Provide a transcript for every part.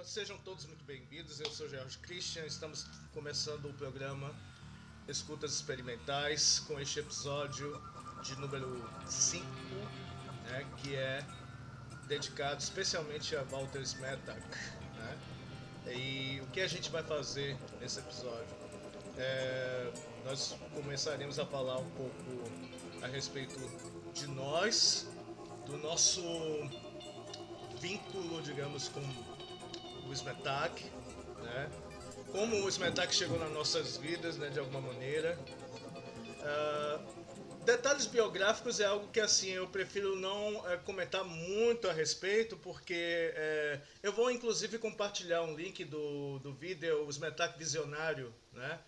Sejam todos muito bem-vindos, eu sou George Christian, estamos começando o programa Escutas Experimentais com este episódio de número 5, né, que é dedicado especialmente a Walter Smetak. Né? E o que a gente vai fazer nesse episódio? Nós começaremos a falar um pouco a respeito de nós, do nosso vínculo, digamos, com o Smetak, né? Como o Smetak chegou nas nossas vidas, né, de alguma maneira. Detalhes biográficos é algo que assim eu prefiro não comentar muito a respeito, porque eu vou inclusive compartilhar um link do vídeo O Smetak Visionário, né?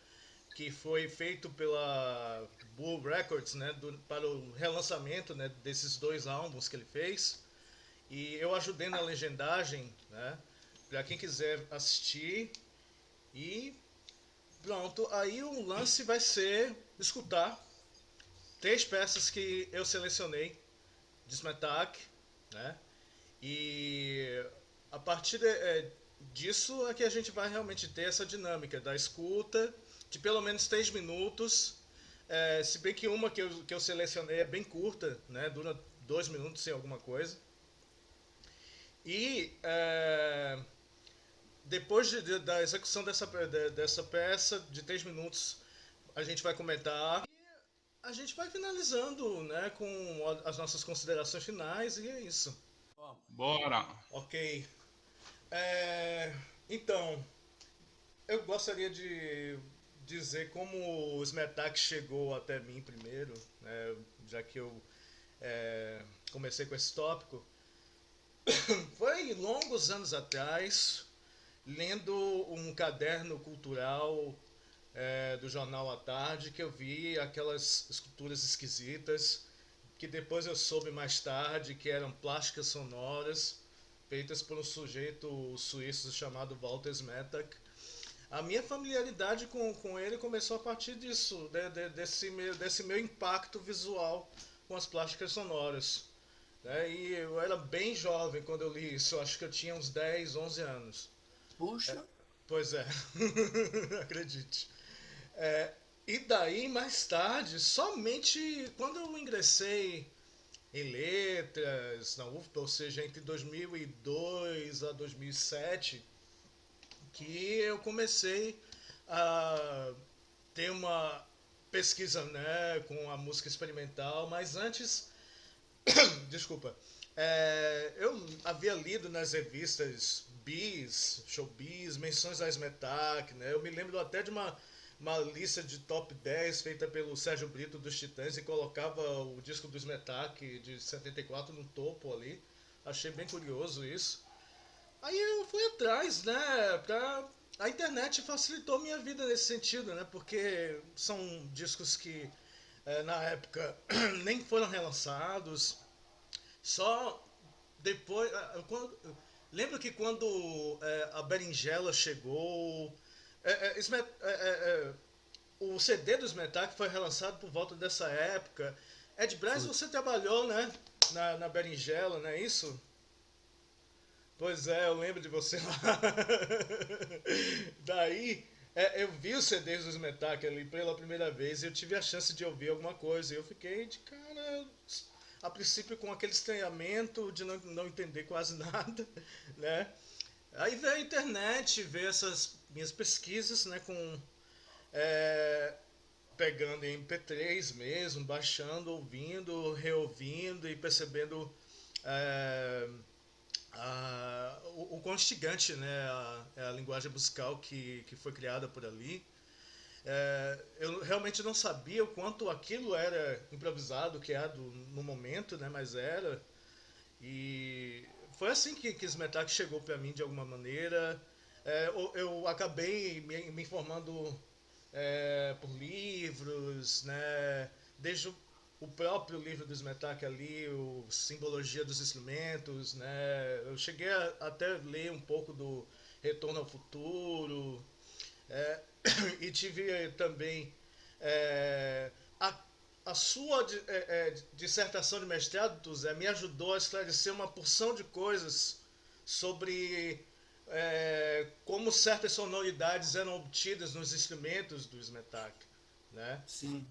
Que foi feito pela Bull Records, né, para o relançamento, né, desses dois álbuns que ele fez. E eu ajudei na legendagem, né, para quem quiser assistir. E pronto, aí o lance vai ser escutar três peças que eu selecionei de Smetak, né? E a partir disso é que a gente vai realmente ter essa dinâmica da escuta de pelo menos 3 minutos. Se bem que uma que eu selecionei é bem curta, né? Dura 2 minutos sem alguma coisa. E depois da execução dessa peça de 3 minutos, a gente vai comentar e a gente vai finalizando, né, com as nossas considerações finais e é isso. Bora! Ok. É, então, eu gostaria de dizer como o Smetak chegou até mim primeiro, né, já que eu comecei com esse tópico. Foi longos anos atrás, lendo um caderno cultural do jornal à tarde, que eu vi aquelas esculturas esquisitas, que depois eu soube mais tarde que eram plásticas sonoras, feitas por um sujeito suíço chamado Walter Smetak. A minha familiaridade com ele começou a partir disso, desse meu impacto visual com as plásticas sonoras. Né? E eu era bem jovem quando eu li isso, eu acho que eu tinha uns 10, 11 anos. Puxa, Pois é, acredite. E daí, mais tarde, somente quando eu ingressei em letras na UFPA, ou seja, entre 2002 a 2007, que eu comecei a ter uma pesquisa, né, com a música experimental, mas antes, desculpa, eu havia lido nas revistas Bis, Showbiz, menções a Smetak, né? Eu me lembro até de uma lista de top 10 feita pelo Sérgio Brito dos Titãs e colocava o disco do Smetak de 74 no topo ali. Achei bem curioso isso. Aí eu fui atrás, né, a internet facilitou minha vida nesse sentido, né, porque são discos que na época nem foram relançados, só depois. Lembro que quando a Berinjela chegou. O CD do Smetak foi relançado por volta dessa época. Ed Braz, foi. você trabalhou, né? Na Berinjela, não é isso? Pois é, eu lembro de você lá. Daí, eu vi os CDs do Smetak ali pela primeira vez e eu tive a chance de ouvir alguma coisa. E eu fiquei de cara, a princípio com aquele estranhamento de não entender quase nada, né? Aí veio a internet, veio essas minhas pesquisas, né, com é, pegando em MP3 mesmo, baixando, ouvindo, reouvindo e percebendo é, o quão instigante, né, a linguagem musical que foi criada por ali. Eu realmente não sabia o quanto aquilo era improvisado, criado no momento, né, mas era. E foi assim que Smetak chegou para mim de alguma maneira. Eu acabei me informando por livros, né? Desde o próprio livro do Smetak ali, o Simbologia dos Instrumentos, né? Eu cheguei a até ler um pouco do Retorno ao Futuro, é, e tive também é, a, a sua dissertação de mestrado, Zé, me ajudou a esclarecer uma porção de coisas sobre como certas sonoridades eram obtidas nos instrumentos do Smetak, né? Sim.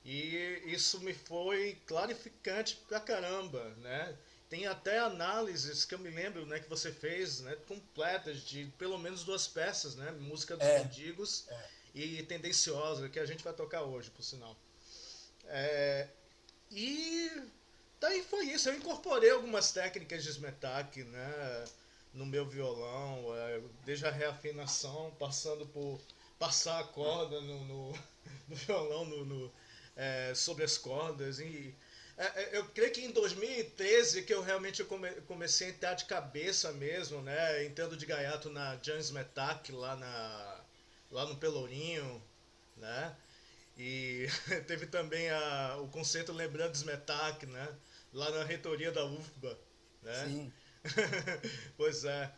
E isso me foi clarificante pra caramba, né? Tem até análises que eu me lembro, né, que você fez, né, completas de pelo menos duas peças, né, Música dos É, Mendigos é. e Tendenciosa, que a gente vai tocar hoje, por sinal. É, e daí foi isso. Eu incorporei algumas técnicas de Smetak, né, no meu violão, desde a reafinação, passando por passar a corda no violão, sobre as cordas. Eu creio que em 2013 que eu realmente comecei a entrar de cabeça mesmo, né, entrando de gaiato na Jan Smetak lá no Pelourinho, né? E teve também o concerto Lembrando Smetak, né? Lá na reitoria da UFBA, né? Sim. Pois é.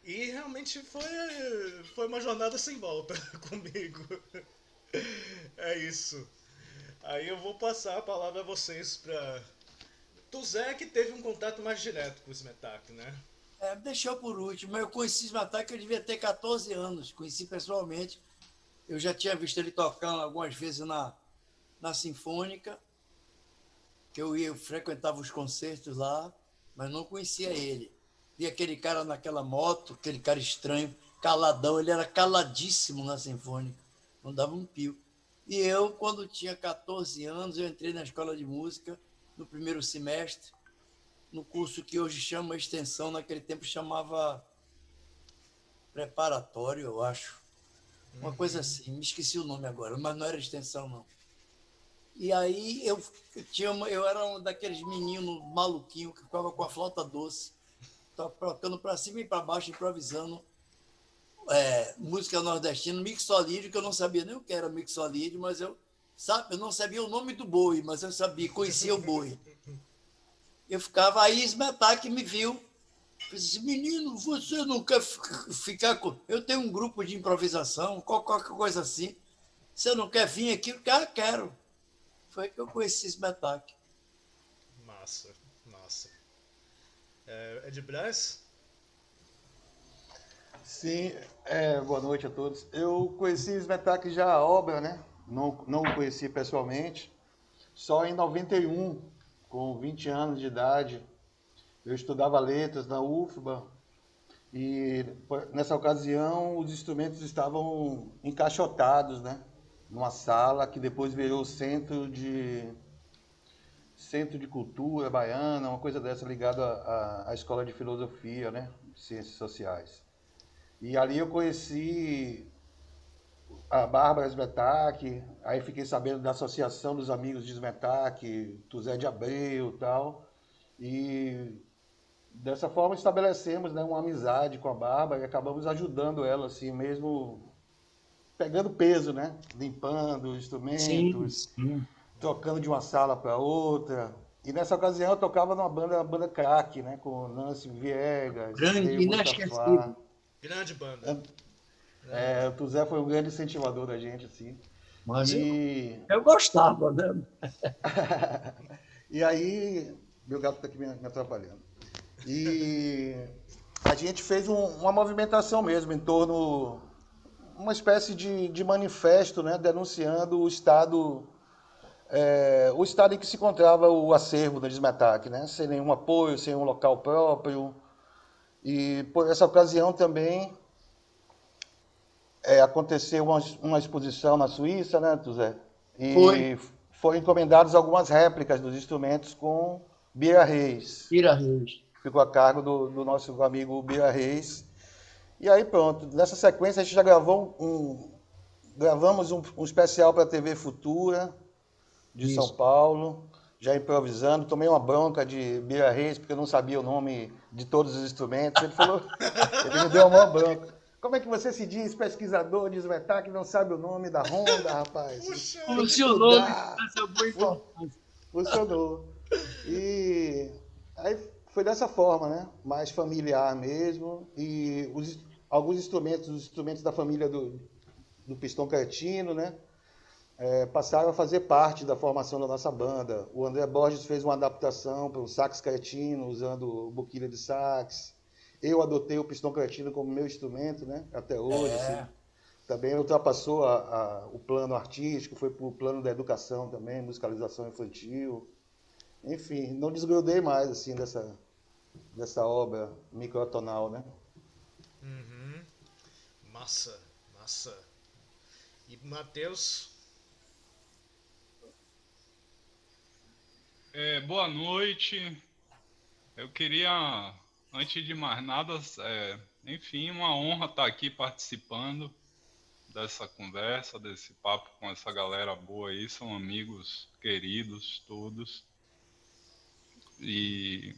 E realmente foi uma jornada sem volta comigo. É isso. Aí eu vou passar a palavra a vocês para Tu Zé que teve um contato mais direto com o Smetak, né? Deixou por último. Eu conheci Smetak, eu devia ter 14 anos. Conheci pessoalmente. Eu já tinha visto ele tocando algumas vezes na Sinfônica, que eu frequentava os concertos lá, mas não conhecia ele. Vi aquele cara naquela moto, aquele cara estranho, caladão, ele era caladíssimo na Sinfônica, não dava um pio. E eu, quando tinha 14 anos, eu entrei na escola de música, no primeiro semestre, no curso que hoje chama extensão, naquele tempo chamava preparatório, eu acho. Uma coisa Uhum. assim, me esqueci o nome agora, mas não era extensão, não. E aí eu era um daqueles meninos maluquinhos que ficava com a flauta doce, tocando para cima e para baixo, improvisando música nordestina, mixolídio, que eu não sabia nem o que era mixolídio, mas eu não sabia o nome do boi, mas eu sabia, conhecia o boi. Eu ficava aí, Smetak me viu, disse, menino, você não quer ficar com... Eu tenho um grupo de improvisação, qualquer coisa assim, você não quer vir aqui? Quero. Foi que eu conheci Smetak. Massa, massa. É de Brás? Sim, boa noite a todos. Eu conheci o Smetak já a obra, né? Não o conheci pessoalmente. Só em 91, com 20 anos de idade, eu estudava letras na UFBA e nessa ocasião os instrumentos estavam encaixotados, né? Numa sala que depois virou centro de cultura baiana, uma coisa dessa ligada à escola de filosofia, né? Ciências sociais. E ali eu conheci a Bárbara Smetak, aí fiquei sabendo da Associação dos Amigos de Smetak, do Zé de Abreu e tal. E dessa forma estabelecemos, né, uma amizade com a Bárbara e acabamos ajudando ela, assim, mesmo pegando peso, né? Limpando Sim, instrumentos, sim. trocando de uma sala para outra. E nessa ocasião eu tocava numa banda craque, né? Com Nancy Viegas, Grande, Neil Mustafa. inesquecível. Grande banda. Grande O banda. Tuzé foi um grande incentivador da gente, assim. Mas E, eu gostava, né? e aí, meu gato está aqui me atrapalhando. E a gente fez uma movimentação mesmo em torno, uma espécie de manifesto, né, denunciando o estado em que se encontrava o acervo da Dismetac, né, sem nenhum apoio, sem um local próprio. E por essa ocasião também aconteceu uma exposição na Suíça, né, Tuzé? Foi, E foram encomendadas algumas réplicas dos instrumentos com Bira Reis, Ira Reis. que ficou a cargo do nosso amigo Bira Reis. E aí pronto, nessa sequência a gente já gravamos um especial para a TV Futura de São Isso. Paulo, já improvisando. Tomei uma bronca de Bira Reis porque eu não sabia o nome de todos os instrumentos. Ele falou, ele me deu uma maior bronca. Como é que você se diz pesquisador de Smetak que não sabe o nome da Honda, rapaz? Puxa Tem que Funcionou, me estudar. essa boa importância. Funcionou. E aí foi dessa forma, né? Mais familiar mesmo. E alguns instrumentos, os instrumentos da família do pistão cretino, né? Passaram a fazer parte da formação da nossa banda. O André Borges fez uma adaptação para o sax cretino, usando boquilha de sax. Eu adotei o pistão cretino como meu instrumento, né? Até hoje, É, assim. Também ultrapassou o plano artístico, foi para o plano da educação também, musicalização infantil. Enfim, não desgrudei mais, assim, dessa obra microtonal, né? Uhum. Massa, massa. E Matheus? Boa noite. Eu queria, antes de mais nada, enfim, uma honra estar aqui participando dessa conversa, desse papo com essa galera boa aí. São amigos queridos todos. E,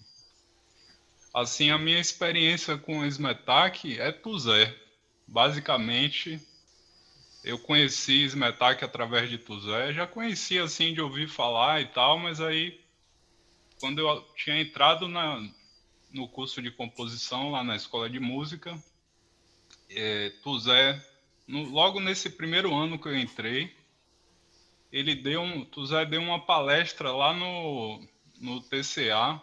assim, a minha experiência com o Smetak é Tuzé. Basicamente, eu conheci Smetak através de Tuzé. Já conhecia, assim, de ouvir falar e tal, mas aí, quando eu tinha entrado no curso de composição lá na escola de música, Tuzé, logo nesse primeiro ano que eu entrei, Tuzé deu uma palestra lá no TCA,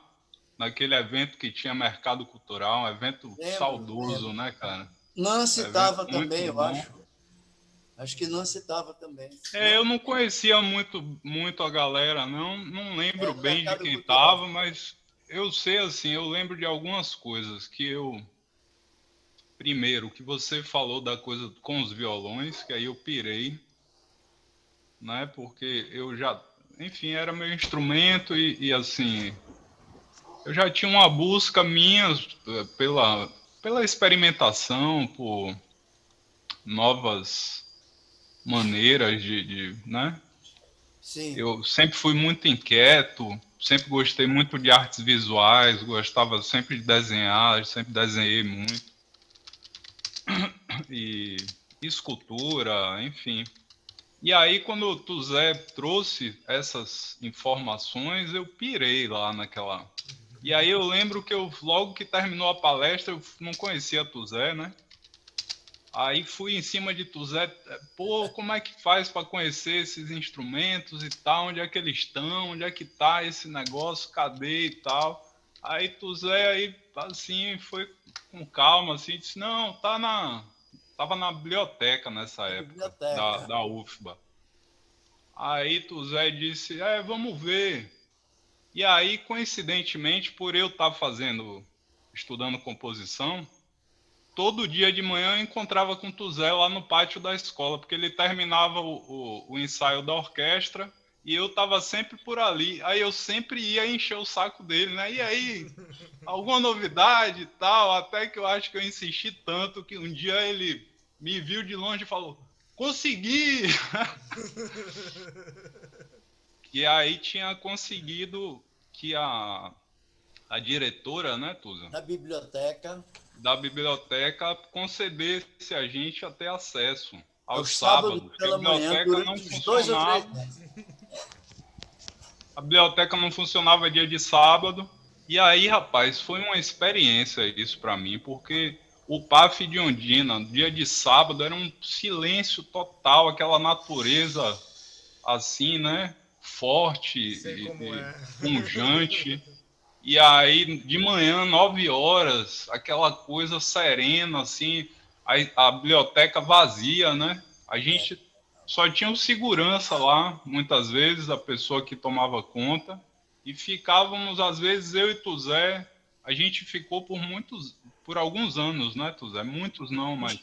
naquele evento que tinha mercado cultural, um evento saudoso, lembro. né, cara? Nancy Evento estava muito também, eu bom. acho. Acho que Nancy estava também. Eu Não? não conhecia muito a galera, não lembro Do bem de mercado quem cultural. tava, mas eu sei assim, eu lembro de algumas coisas primeiro, o que você falou da coisa com os violões, que aí eu pirei, né? Porque eu já, enfim, era meu instrumento e assim, eu já tinha uma busca minha pela experimentação, por novas maneiras né? Sim. Eu sempre fui muito inquieto, sempre gostei muito de artes visuais, gostava sempre de desenhar, sempre desenhei muito. E escultura, enfim. E aí, quando o Tuzé trouxe essas informações, eu pirei lá naquela. E aí eu lembro que logo que terminou a palestra, eu não conhecia a Tuzé, né? Aí fui em cima de Tuzé, pô, como é que faz para conhecer esses instrumentos e tal? Onde é que eles estão? Onde é que tá esse negócio? Cadê e tal? Aí Tuzé aí assim foi com calma assim, disse: "Não, tava na biblioteca nessa Na época biblioteca. da UFBA". Aí Tuzé disse: vamos ver". E aí, coincidentemente, por eu estar estudando composição, todo dia de manhã eu encontrava com o Tuzé lá no pátio da escola, porque ele terminava o ensaio da orquestra e eu estava sempre por ali. Aí eu sempre ia encher o saco dele, né? E aí, alguma novidade e tal? Até que eu acho que eu insisti tanto que um dia ele me viu de longe e falou: "Consegui!" E aí tinha conseguido que a diretora, né, Tusa, Na biblioteca. da biblioteca concedesse a gente até acesso aos Aos sábados sábados, que pela manhã, durante uns 2 ou 3 meses. a biblioteca não funcionava dia de sábado. E aí, rapaz, foi uma experiência isso para mim, porque o PAF de Ondina, dia de sábado, era um silêncio total, aquela natureza assim, né, forte Sei como e é. pungente. E aí, de manhã, 9 horas, aquela coisa serena, assim, a biblioteca vazia, né? A É. gente só tinha o segurança lá, muitas vezes, a pessoa que tomava conta, e ficávamos, às vezes, eu e Tuzé, a gente ficou por alguns anos, né, Tuzé? Muitos não, mas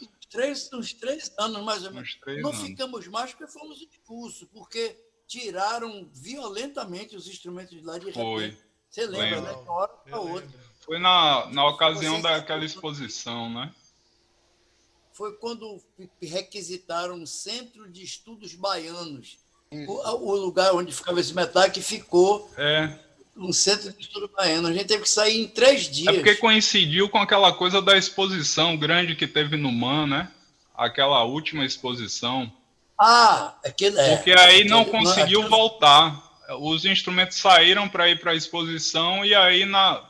Uns 3 anos, mais ou menos. uns 3 Não anos. ficamos mais porque fomos expulsos, porque tiraram violentamente os instrumentos de lá de Foi, repente. Você lembra, né? lembro. De uma hora para Eu outra. lembro. Foi na ocasião Vocês daquela sabiam, exposição, né? foi quando requisitaram um centro de estudos baianos. Isso. O lugar onde ficava esse Metac ficou É, um centro de estudo baiano. A gente teve que sair em 3 É porque dias. coincidiu com aquela coisa da exposição grande que teve no MAN, né? Aquela última exposição. Ah, aquele Porque aí não aquele, conseguiu voltar. Os instrumentos saíram para ir para a exposição e aí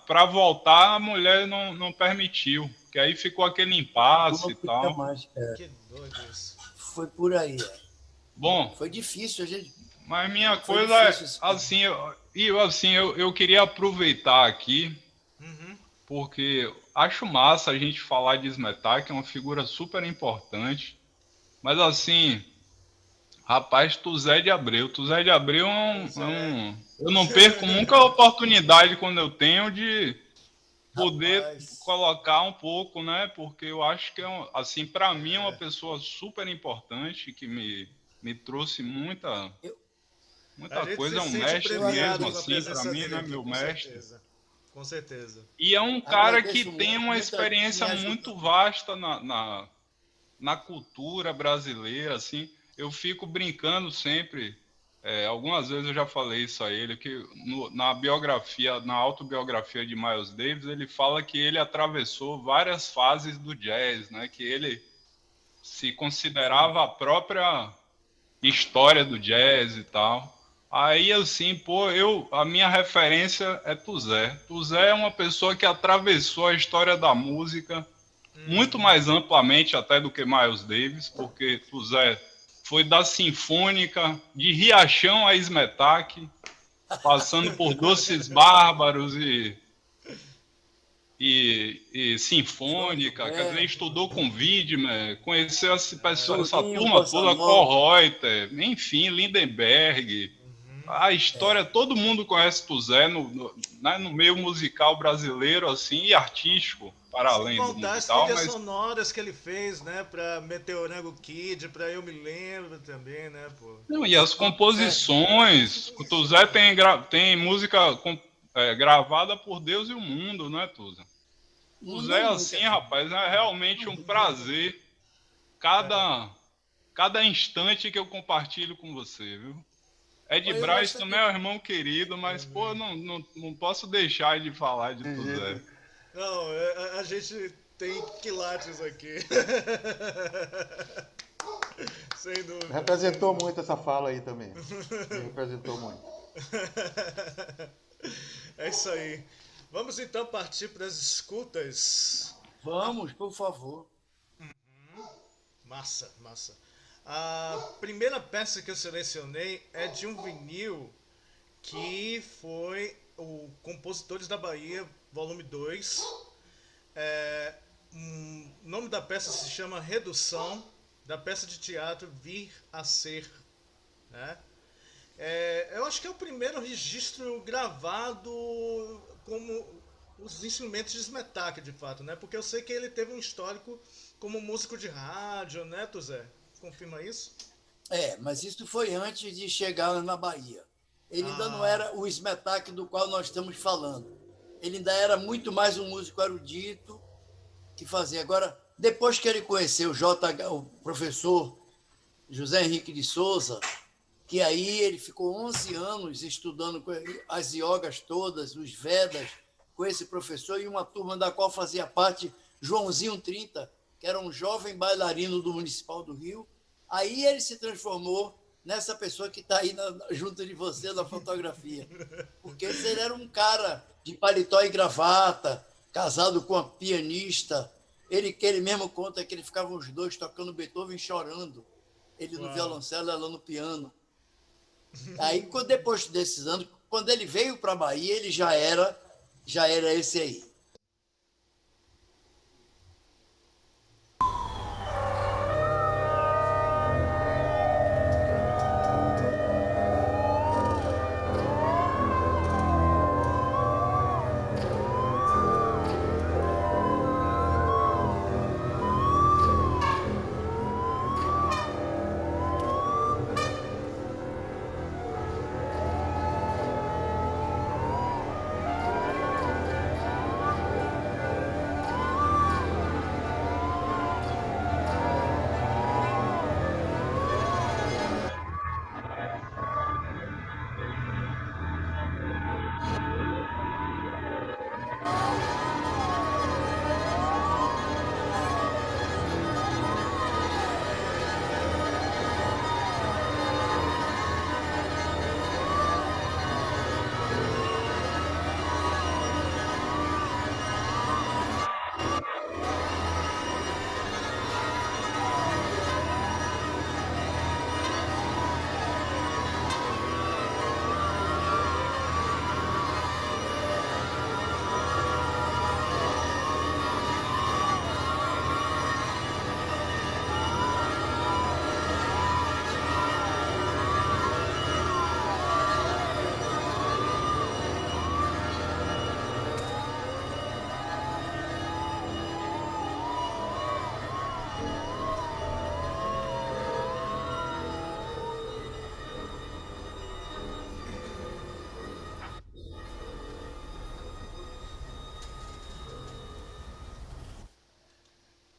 para voltar a mulher não permitiu. Que aí ficou aquele impasse não e fica tal. mais. Que doido isso. Foi por aí. Bom, Foi difícil, a gente. mas minha Foi coisa é difícil. assim, eu queria aproveitar aqui Uhum. porque acho massa a gente falar de Smetak, é uma figura super importante, mas assim, rapaz, Tuzé de Abreu. Tuzé de Abreu Pois é. eu não perco nunca a oportunidade quando eu tenho de poder Rapaz, colocar um pouco, né? Porque eu acho que assim, para mim é uma pessoa super importante que me trouxe eu, A muita gente se coisa, é um sente mestre eu premiado mesmo, com a agradeço, assim, para presença mim, dele né, aqui, meu com mestre. certeza. Com certeza. E é um cara que agradeço tem muito, uma muita gente me experiência ajuda. muito vasta na cultura brasileira, assim. Eu fico brincando sempre, algumas vezes eu já falei isso a ele, que na biografia, na autobiografia de Miles Davis, ele fala que ele atravessou várias fases do jazz, né? Que ele se Sim. considerava a própria história do jazz e tal. Aí assim, pô, a minha referência é Tuzé. Tuzé é uma pessoa que atravessou a história da música muito Uhum. mais amplamente até do que Miles Davis, porque Tuzé foi da Sinfônica, de Riachão a Smetak, passando por Doces Bárbaros e João Sinfônica, quer dizer, Gilberto, estudou com Widmer, conheceu essa Toninho, turma Bossa toda, Nova. Kohreuter, enfim, Lindenberg. A história, todo mundo conhece Tuzé no meio musical brasileiro, assim, e artístico, para Sem além do contar as musical, trilhas mas sonoras que ele fez, né? Pra Meteorango Kid, pra Eu Me Lembro também, né, pô? não, e as É, composições, o Tuzé tem música gravada por Deus e o mundo, né, Tuzé? não Tuzé, muita, assim, cara. rapaz, é realmente Não um muita. prazer cada instante que eu compartilho com você, viu? Ed Olha, eu Braz também gostaria. é um irmão querido, mas, pô, não posso deixar de falar de De Tuzé. jeito. Não, a gente tem quilates aqui. Sem dúvida, sem Representou dúvida. muito essa fala aí também. Me representou muito. É isso aí. Vamos então partir para as escutas. Vamos, por favor. Massa, massa. A primeira peça que eu selecionei é de um vinil que foi o Compositores da Bahia, volume 2. O nome da peça se chama Redução, da peça de teatro Vir a Ser. Né? Eu acho que é o primeiro registro gravado como os instrumentos de Smetak, de fato, né? Porque eu sei que ele teve um histórico como músico de rádio, né, Tuzé? Confirma isso? Mas isso foi antes de chegar na Bahia. Ele ainda não Ah, era o Smetak do qual nós estamos falando. Ele ainda era muito mais um músico erudito que fazia. Agora, depois que ele conheceu o professor José Henrique de Souza, que aí ele ficou 11 anos estudando as iogas todas, os Vedas, com esse professor e uma turma da qual fazia parte Joãozinho 30, que era um jovem bailarino do Municipal do Rio. Aí ele se transformou nessa pessoa que está aí junto de você na fotografia. Porque ele era um cara de paletó e gravata, casado com uma pianista. Que ele mesmo conta que ele ficavam os dois tocando Beethoven chorando. Ele no uau. violoncelo, ela no piano. Aí, depois desses anos, quando ele veio para a Bahia, ele já era esse aí.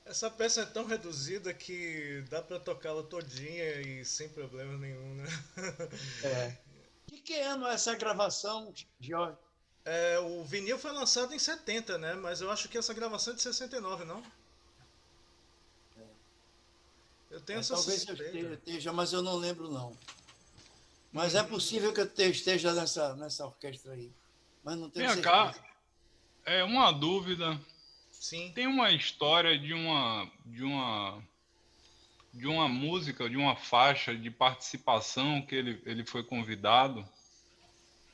Essa peça é tão reduzida que dá pra tocá-la todinha e sem problema nenhum, né? É. De que ano é essa gravação, Jorge? É, o vinil foi lançado em 70, né? Mas eu acho que essa gravação é de 69, não? Eu tenho essa Talvez eu suspeita. esteja, mas eu não lembro, não. Mas é possível que eu esteja nessa orquestra aí. Mas não tenho Vem cá, certeza. é uma dúvida. Sim. Tem uma história de uma música, de uma faixa de participação que ele foi convidado.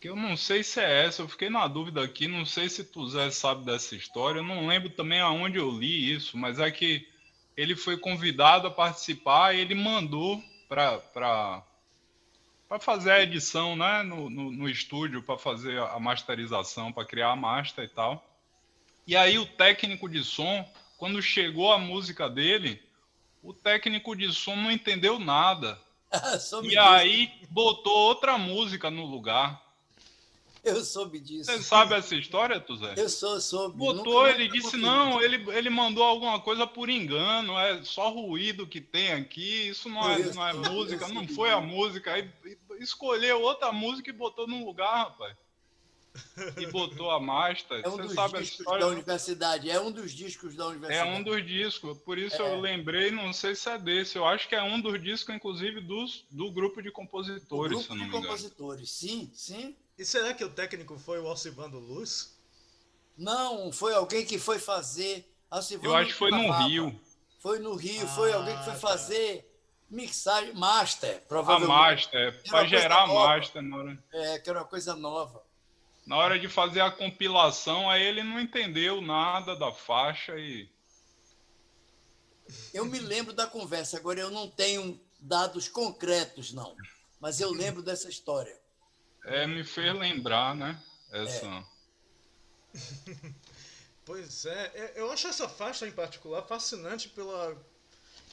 Que eu não sei se é essa, eu fiquei na dúvida aqui, não sei se tu Zé sabe dessa história, eu não lembro também aonde eu li isso, mas é que ele foi convidado a participar e ele mandou para fazer a edição, né, no estúdio, para fazer a masterização, para criar a master e tal. E aí o técnico de som, quando chegou a música dele, o técnico de som não entendeu nada. Soube E disso. aí botou outra música no lugar. Eu soube disso. Você sabe essa história, Tuzé? Eu soube. Botou, Nunca ele mais disse, confirmei. não, ele mandou alguma coisa por engano, é só ruído que tem aqui, isso não é música, não foi a música. Aí escolheu outra música e botou num lugar, rapaz. E botou a master. É um Você dos sabe a discos história? da Não? universidade. É um dos discos da É universidade. um dos discos, por isso eu lembrei, não sei se é desse. Eu acho que é um dos discos, inclusive, do grupo de O compositores, se grupo eu de não me engano. compositores. Sim, sim. E será que o técnico foi o Alcivando Luz? Não, foi alguém que foi fazer. A Eu Silvana acho que foi no gravava. Rio. Foi no Rio, foi alguém que foi Tá. fazer mixagem, master, A provavelmente. master, Era para uma coisa gerar a nova. master Que era uma coisa nova. na hora de fazer a compilação, aí ele não entendeu nada da faixa e Eu me lembro da conversa, agora eu não tenho dados concretos, não. Mas eu lembro dessa história. me fez lembrar, né? Essa. Pois é, eu acho essa faixa em particular fascinante pela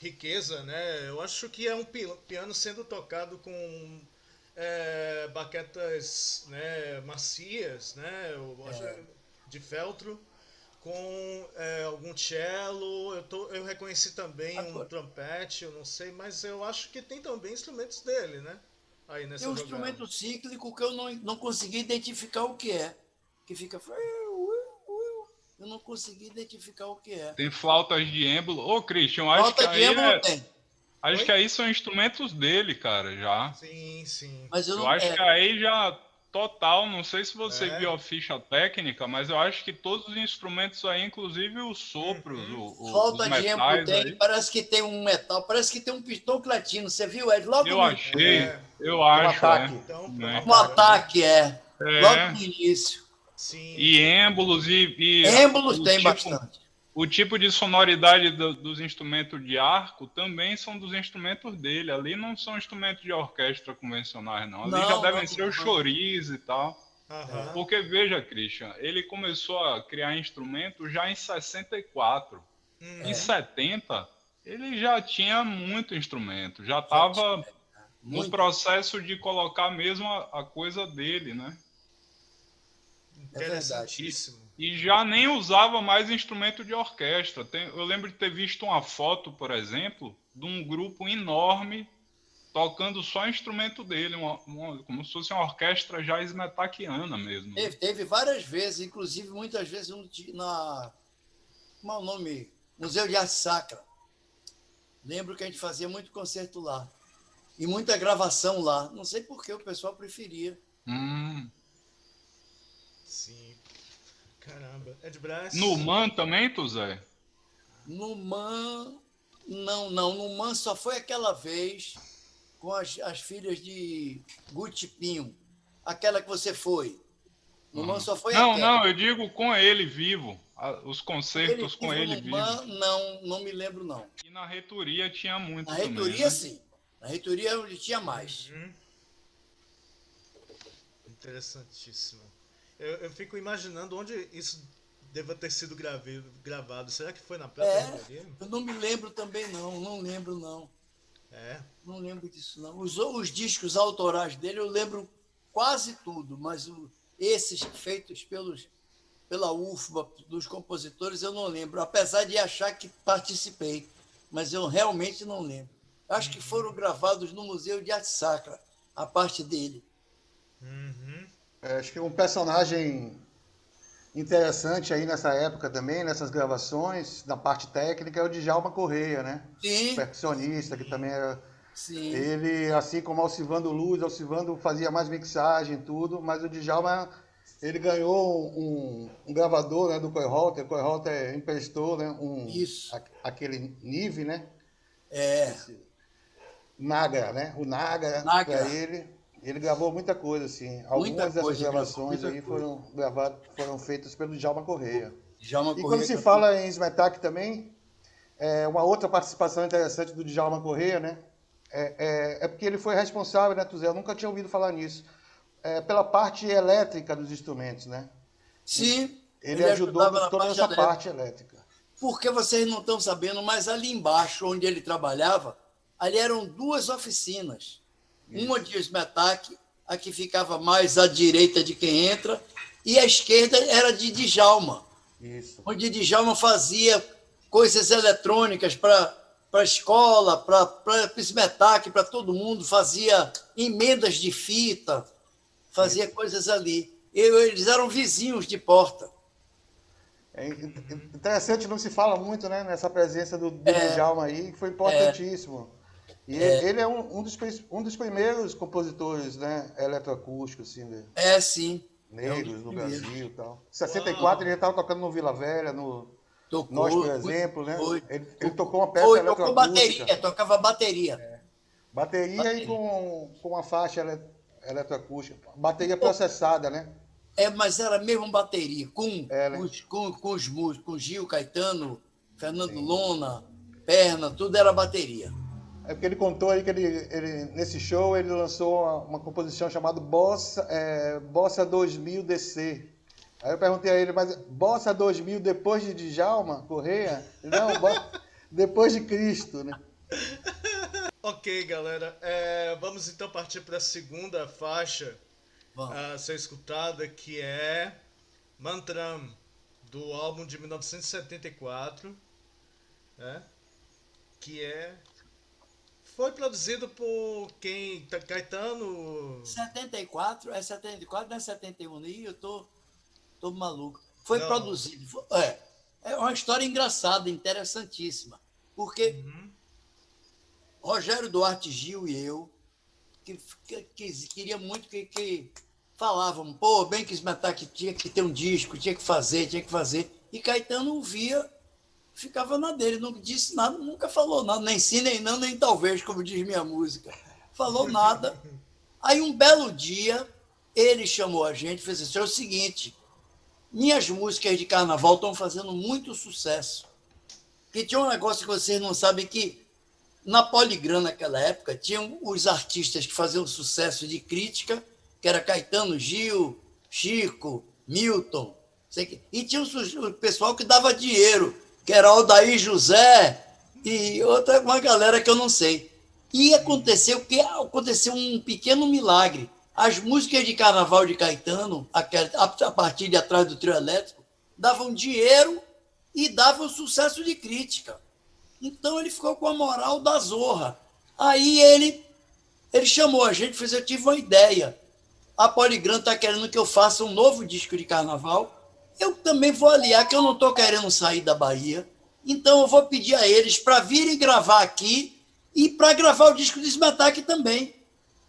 riqueza, né? Eu acho que é um piano sendo tocado com baquetas, né, macias, né? De feltro, com algum cello. Eu reconheci também um trompete, eu não sei, mas eu acho que tem também instrumentos dele, né? Aí nessa Tem um jogada. instrumento cíclico que eu não consegui identificar o que é. Que fica. Eu não consegui identificar o que é. Tem flautas de êmbolo. Ô, Christian, acho que Falta de aí êmbolo tem. acho Oi? que aí são instrumentos dele, cara, já. Sim, sim. Mas eu Eu não. acho que aí já total, não sei se você É. viu a ficha técnica, mas eu acho que todos os instrumentos aí, inclusive os sopros, os Falta de êmbolo metais tem. aí. Parece que tem um metal. Parece que tem um pistão platino. Você viu, Ed? Logo Eu no achei, eu Um acho, ataque. Então, né? um ataque, É. Logo no início. sim. E êmbolos e Êmbolos o tem tipo, bastante. o tipo de sonoridade dos instrumentos de arco também são dos instrumentos dele. Ali não são instrumentos de orquestra convencionais, não. Ali já devem ser os choris e tal. Aham. Porque, veja, Christian, ele começou a criar instrumentos já em 64. Em 70, ele já tinha muito instrumento. Já estava no Muito. processo de colocar mesmo a coisa dele, né? Interessantíssimo. E já nem usava mais instrumento de orquestra. Eu lembro de ter visto uma foto, por exemplo, de um grupo enorme tocando só instrumento dele, como se fosse uma orquestra já smetakiana mesmo. Teve várias vezes, inclusive muitas vezes na. Como é o nome? Museu de Arte Sacra. Lembro que a gente fazia muito concerto lá. E muita gravação lá. Não sei por que o pessoal preferia. Sim. Caramba. Ed Brás. No Man também, Tuzé? No Man. Não. No Man só foi aquela vez com as filhas de Guti Pinho. Aquela que você foi. No Man só foi aquela. Não, eu digo com ele vivo. Os concertos com ele no vivo. Man, não me lembro, não. E na reitoria tinha muito Na também. reitoria, né? sim. Na reitoria onde tinha mais. Interessantíssimo. Eu fico imaginando onde isso deva ter sido gravado. Será que foi na própria reitoria? Eu não me lembro também, não lembro, não. Não lembro disso, não. Os discos autorais dele eu lembro quase tudo, mas esses feitos pela UFBA, dos compositores, eu não lembro, apesar de achar que participei, mas eu realmente não lembro. Acho que foram gravados no Museu de Arte Sacra, a parte dele. Uhum. Acho que um personagem interessante aí nessa época também, nessas gravações, na parte técnica, é o Djalma Correia, né? Sim, Percussionista, que também era. sim, Ele, assim como Alcivando Luz, Alcivando fazia mais mixagem e tudo, mas o Djalma, ele ganhou um gravador, né, do Coy Holter emprestou, né, isso. aquele Nive, né? É, Esse Nagra, né? O Nagra para Nagra, ele. Ele gravou muita coisa, assim. muita Algumas dessas coisa, gravações muita aí coisa. foram feitas pelo Djalma Correia. Djalma E quando Corrêa se cantou. fala em Smetak também, uma outra participação interessante do Djalma Correia, né? É porque ele foi responsável, né, Tuzé? Eu nunca tinha ouvido falar nisso. Pela parte elétrica dos instrumentos, né? Sim, Ele ele ajudou ajudava na toda parte essa elétrica. parte elétrica. Porque vocês não estão sabendo, mas ali embaixo, onde ele trabalhava, ali eram duas oficinas. Uma Isso, de Smetak, a que ficava mais à direita de quem entra, e a esquerda era de Djalma, isso. onde Djalma fazia coisas eletrônicas para a escola, para Smetak, para todo mundo, fazia emendas de fita, fazia Isso. coisas ali. Eles eram vizinhos de porta. É interessante, não se fala muito, né, nessa presença do Djalma aí, que foi importantíssimo. E ele é um dos primeiros compositores, né, eletroacústicos, assim, É, sim, é um dos negros no primeiros. Brasil e tal. Em 64 ele Uau! já estava tocando no Vila Velha, no Nós, por Tocou, exemplo, né? foi, Ele tocou uma peça tocou eletroacústica, bateria, tocava bateria. bateria e Bateria. com uma faixa eletroacústica, bateria processada, né? Mas era mesmo bateria, É, né? com os músicos, com Gil, Caetano, Fernando Sim. Lona, Perna, tudo era bateria. É porque ele contou aí que nesse show ele lançou uma composição chamada Bossa 2000 DC. Aí eu perguntei a ele, mas Bossa 2000 depois de Djalma Correia? Ele, não, depois de Cristo, né? Ok, galera. Vamos então partir para a segunda faixa Vamos. a ser escutada, que é Mantram, do álbum de 1974, né? Que foi produzido por quem? Caetano? 74, não é 71, e eu tô maluco. Foi Não. produzido. É uma história engraçada, interessantíssima. Porque Uhum. Rogério Duarte Gil e eu, queria muito que falavam, pô, bem que Smetak tinha que ter um disco, tinha que fazer. E Caetano via, ficava na dele, não disse nada, nunca falou nada, nem sim, nem não, nem talvez, como diz minha música. Falou nada. Aí um belo dia, ele chamou a gente e fez assim: é o seguinte, minhas músicas de carnaval estão fazendo muito sucesso. Que tinha um negócio que vocês não sabem, que na Poligram, naquela época, tinham os artistas que faziam sucesso de crítica, que era Caetano, Gil, Chico, Milton, e tinha o pessoal que dava dinheiro, que era Aldair José e uma galera que eu não sei. E aconteceu um pequeno milagre. As músicas de carnaval de Caetano, a partir de Atrás do Trio Elétrico, davam dinheiro e davam sucesso de crítica. Então ele ficou com a moral da zorra. Aí ele chamou a gente, fez: eu tive uma ideia. A Poligram está querendo que eu faça um novo disco de carnaval. Eu também vou aliar, que eu não estou querendo sair da Bahia. Então eu vou pedir a eles para virem gravar aqui e para gravar o disco de Smetak também.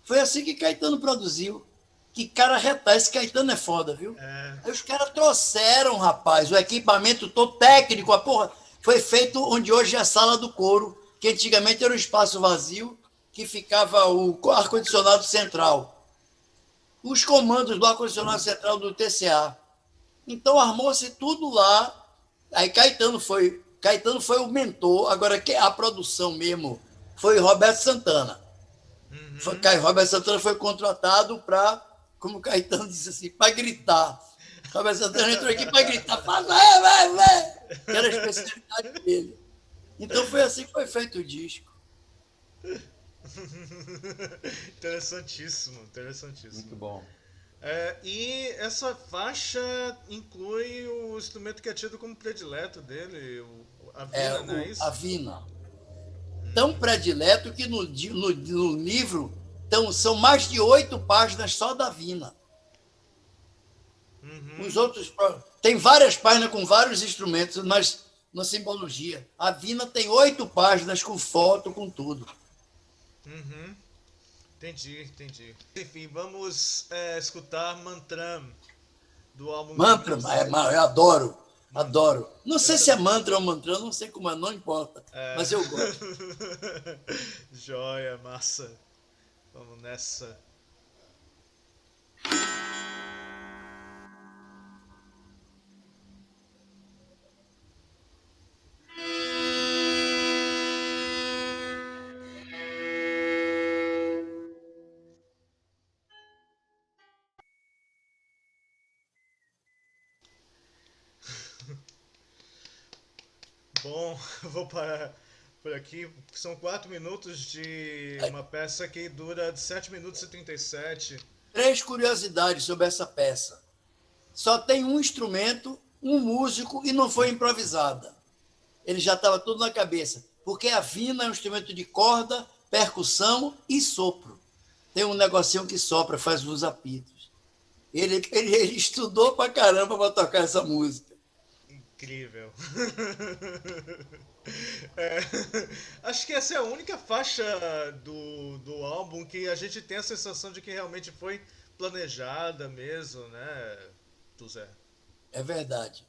Foi assim que Caetano produziu. Que cara retar, esse Caetano é foda, viu? Aí os caras trouxeram, rapaz, o equipamento todo técnico, a porra. Foi feito onde hoje é a sala do couro, que antigamente era um espaço vazio, que ficava o ar-condicionado central. Os comandos do ar-condicionado central do TCA. Então armou-se tudo lá. Aí Caetano foi o mentor. Agora a produção mesmo foi Roberto Santana. Roberto Santana foi contratado para, como o Caetano disse assim, para gritar. Roberto Santana entrou aqui para gritar: vai! Que era a especialidade dele. Então foi assim que foi feito o disco. Interessantíssimo. Muito bom. E essa faixa inclui o instrumento que é tido como predileto dele, a vina, não é isso? A vina. Tão predileto que no livro são mais de 8 páginas só da vina. Os outros tem várias páginas com vários instrumentos, mas na simbologia. A vina tem 8 páginas com foto, com tudo. Entendi. Enfim, vamos escutar Mantram, do álbum... Mantra, eu adoro. Não sei se é mantra ou mantra, não sei como é, não importa, mas eu gosto. Joia, massa. Vamos nessa. Bom, vou parar por aqui. São 4 minutos de uma peça que dura de 7 minutos e 37. 3 curiosidades sobre essa peça. Só tem um instrumento, um músico e não foi improvisada. Ele já estava tudo na cabeça. Porque a vina é um instrumento de corda, percussão e sopro. Tem um negocinho que sopra, faz uns apitos. Ele estudou pra caramba para tocar essa música. Incrível. Acho que essa é a única faixa do álbum que a gente tem a sensação de que realmente foi planejada mesmo, né, Tuzé? É verdade.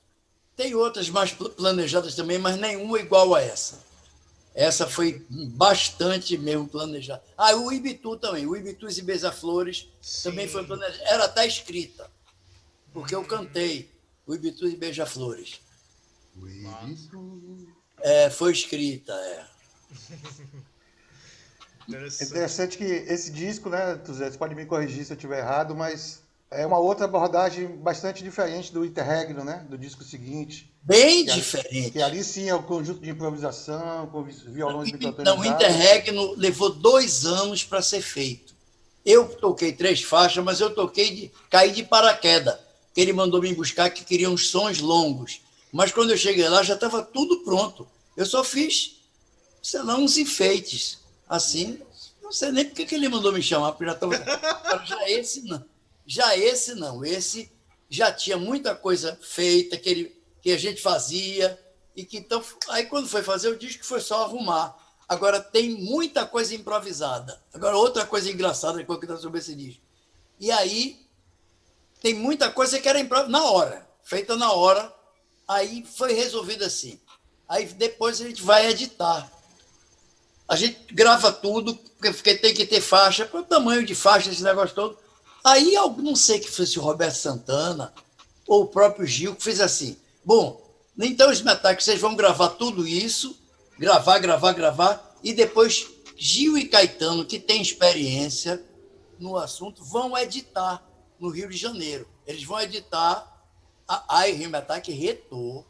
Tem outras mais planejadas também, mas nenhuma igual a essa. Essa foi bastante mesmo planejada. O Ibitu também. O Ibitus e Beija-Flores também foi planejada. Era até escrita, porque eu cantei o Ibitus e Beija-Flores. Foi escrita, Interessante que esse disco, né, Tuzé, você pode me corrigir se eu estiver errado, mas é uma outra abordagem bastante diferente do Interregno, né, do disco seguinte. Bem diferente. Que ali sim é o conjunto de improvisação, com violões microtonizados. Não, o Interregno levou 2 anos para ser feito. Eu toquei 3 faixas, mas eu caí de paraquedas, que ele mandou me buscar, que queria uns sons longos. Mas quando eu cheguei lá, já estava tudo pronto. Eu só fiz, sei lá, uns enfeites. Assim, não sei nem porque que ele mandou me chamar, porque já estava... Já esse não. Esse já tinha muita coisa feita, que a gente fazia. Então, aí quando foi fazer o disco, foi só arrumar. Agora, tem muita coisa improvisada. Agora, outra coisa engraçada que eu quero sobre esse disco. E aí, tem muita coisa que era na hora, feita na hora. Aí foi resolvido assim. Aí depois a gente vai editar. A gente grava tudo, porque tem que ter faixa, para o tamanho de faixa, esse negócio todo. Aí, eu não sei que fosse o Roberto Santana ou o próprio Gil, que fez assim. Bom, então os Metálicos, vocês vão gravar tudo isso, gravar, e depois Gil e Caetano, que têm experiência no assunto, vão editar no Rio de Janeiro. Eles vão editar. Aí o Rio Metálico retou.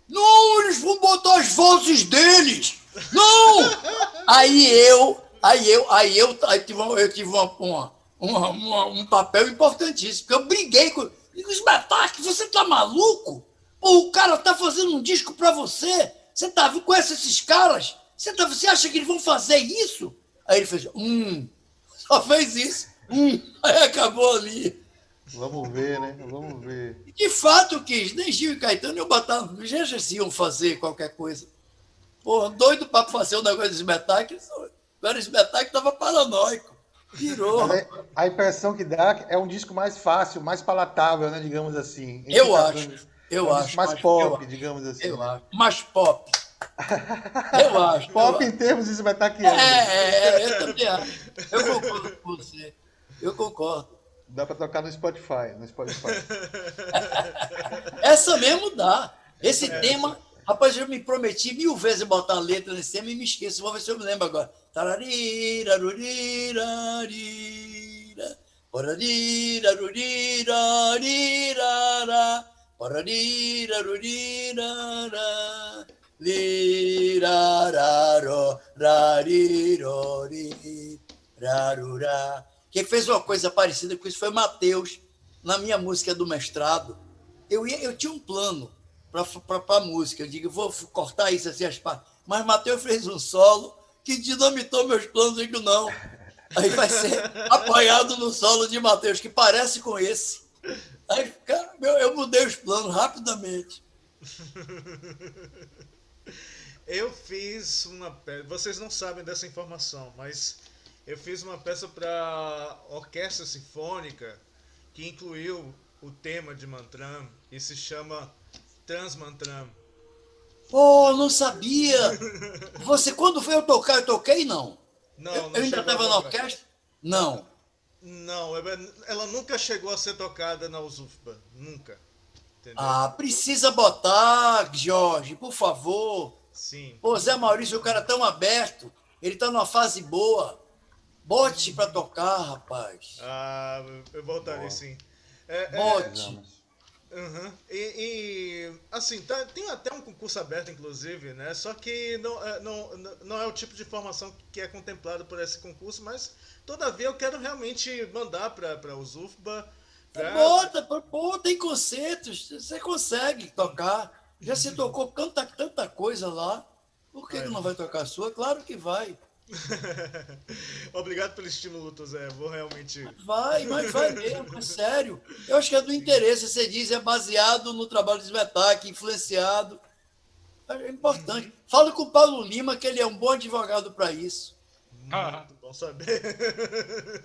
Não, eles vão botar as vozes deles! Não! Aí eu tive um papel importantíssimo, porque eu briguei com os Metálicos. Você tá maluco? Pô, o cara tá fazendo um disco pra você. Você conhece esses caras? Você acha que eles vão fazer isso? Aí ele fez, só fez isso. Aí acabou ali. Vamos ver, né? Vamos ver. De fato quis. Nem Gil e Caetano eu botava. Já iam fazer qualquer coisa. Porra, doido para fazer o negócio dos Metálicos. Agora os Metálicos estavam paranoico. Virou. A impressão que dá é um disco mais fácil, mais palatável, né? Digamos assim. Eu acho. Mais pop, digamos assim. Eu acho. Mais pop. Eu acho. Pop em termos de Metálicos. Eu também acho. Eu concordo com você. Eu concordo. Dá para tocar no Spotify. Essa mesmo dá. Esse tema, rapaz, eu me prometi 1000 vezes botar a letra nesse tema e me esqueço. Vou ver se eu me lembro agora. Quem fez uma coisa parecida com isso foi Matheus, na minha música do mestrado, eu tinha um plano para a música. Eu digo, eu vou cortar isso assim, as partes. Mas Matheus fez um solo que dinamitou meus planos. Eu digo, não. Aí vai ser apoiado no solo de Matheus, que parece com esse. Aí, cara, eu mudei os planos rapidamente. Eu fiz uma peça. Vocês não sabem dessa informação, mas eu fiz uma peça para orquestra sinfônica que incluiu o tema de Mantram e se chama Transmantram. Pô, não sabia! Você, quando foi eu tocar, eu toquei, não? Não, Eu não ainda chegou a estava na tocar. orquestra? Não. Não, ela nunca chegou a ser tocada na USUFBA. Nunca. Entendeu? Ah, precisa botar, Jorge, por favor. Sim. Pô, Zé Maurício, o cara tão aberto. Ele tá numa fase boa. Bote para tocar, rapaz. Ah, eu voltarei Boa. sim. Bote. Uhum. Assim, tem até um concurso aberto, inclusive, né? Só que não é o tipo de formação que é contemplado por esse concurso, mas todavia eu quero realmente mandar para o USUFBA. Bota, pô, tem concertos. Você consegue tocar. Já se tocou tanta coisa lá. Por que não vai tocar a sua? Claro que vai. Obrigado pelo estímulo, Zé. Vou realmente. Vai, mas vai mesmo, é sério. Eu acho que é do interesse, você diz, é baseado no trabalho de Svetac, influenciado. É importante. Fala com o Paulo Lima, que ele é um bom advogado para isso. Muito bom saber.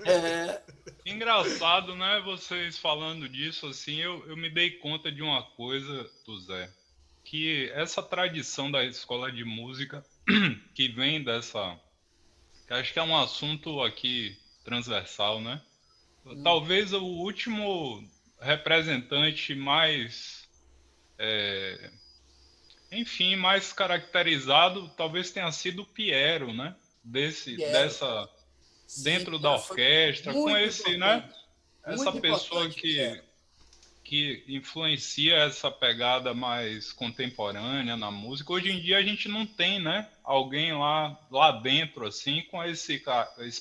É, Engraçado, né? Vocês falando disso, assim, eu me dei conta de uma coisa, Zé, que essa tradição da escola de música, que vem dessa, que acho que é um assunto aqui transversal, né? Talvez o último representante mais, enfim, mais caracterizado, talvez tenha sido o Piero, né? Dessa sim, dentro da foi orquestra, com muito esse, né? importante. Essa Muito pessoa importante, Piero. que influencia essa pegada mais contemporânea na música. Hoje em dia a gente não tem, né? Alguém lá dentro, assim, com esse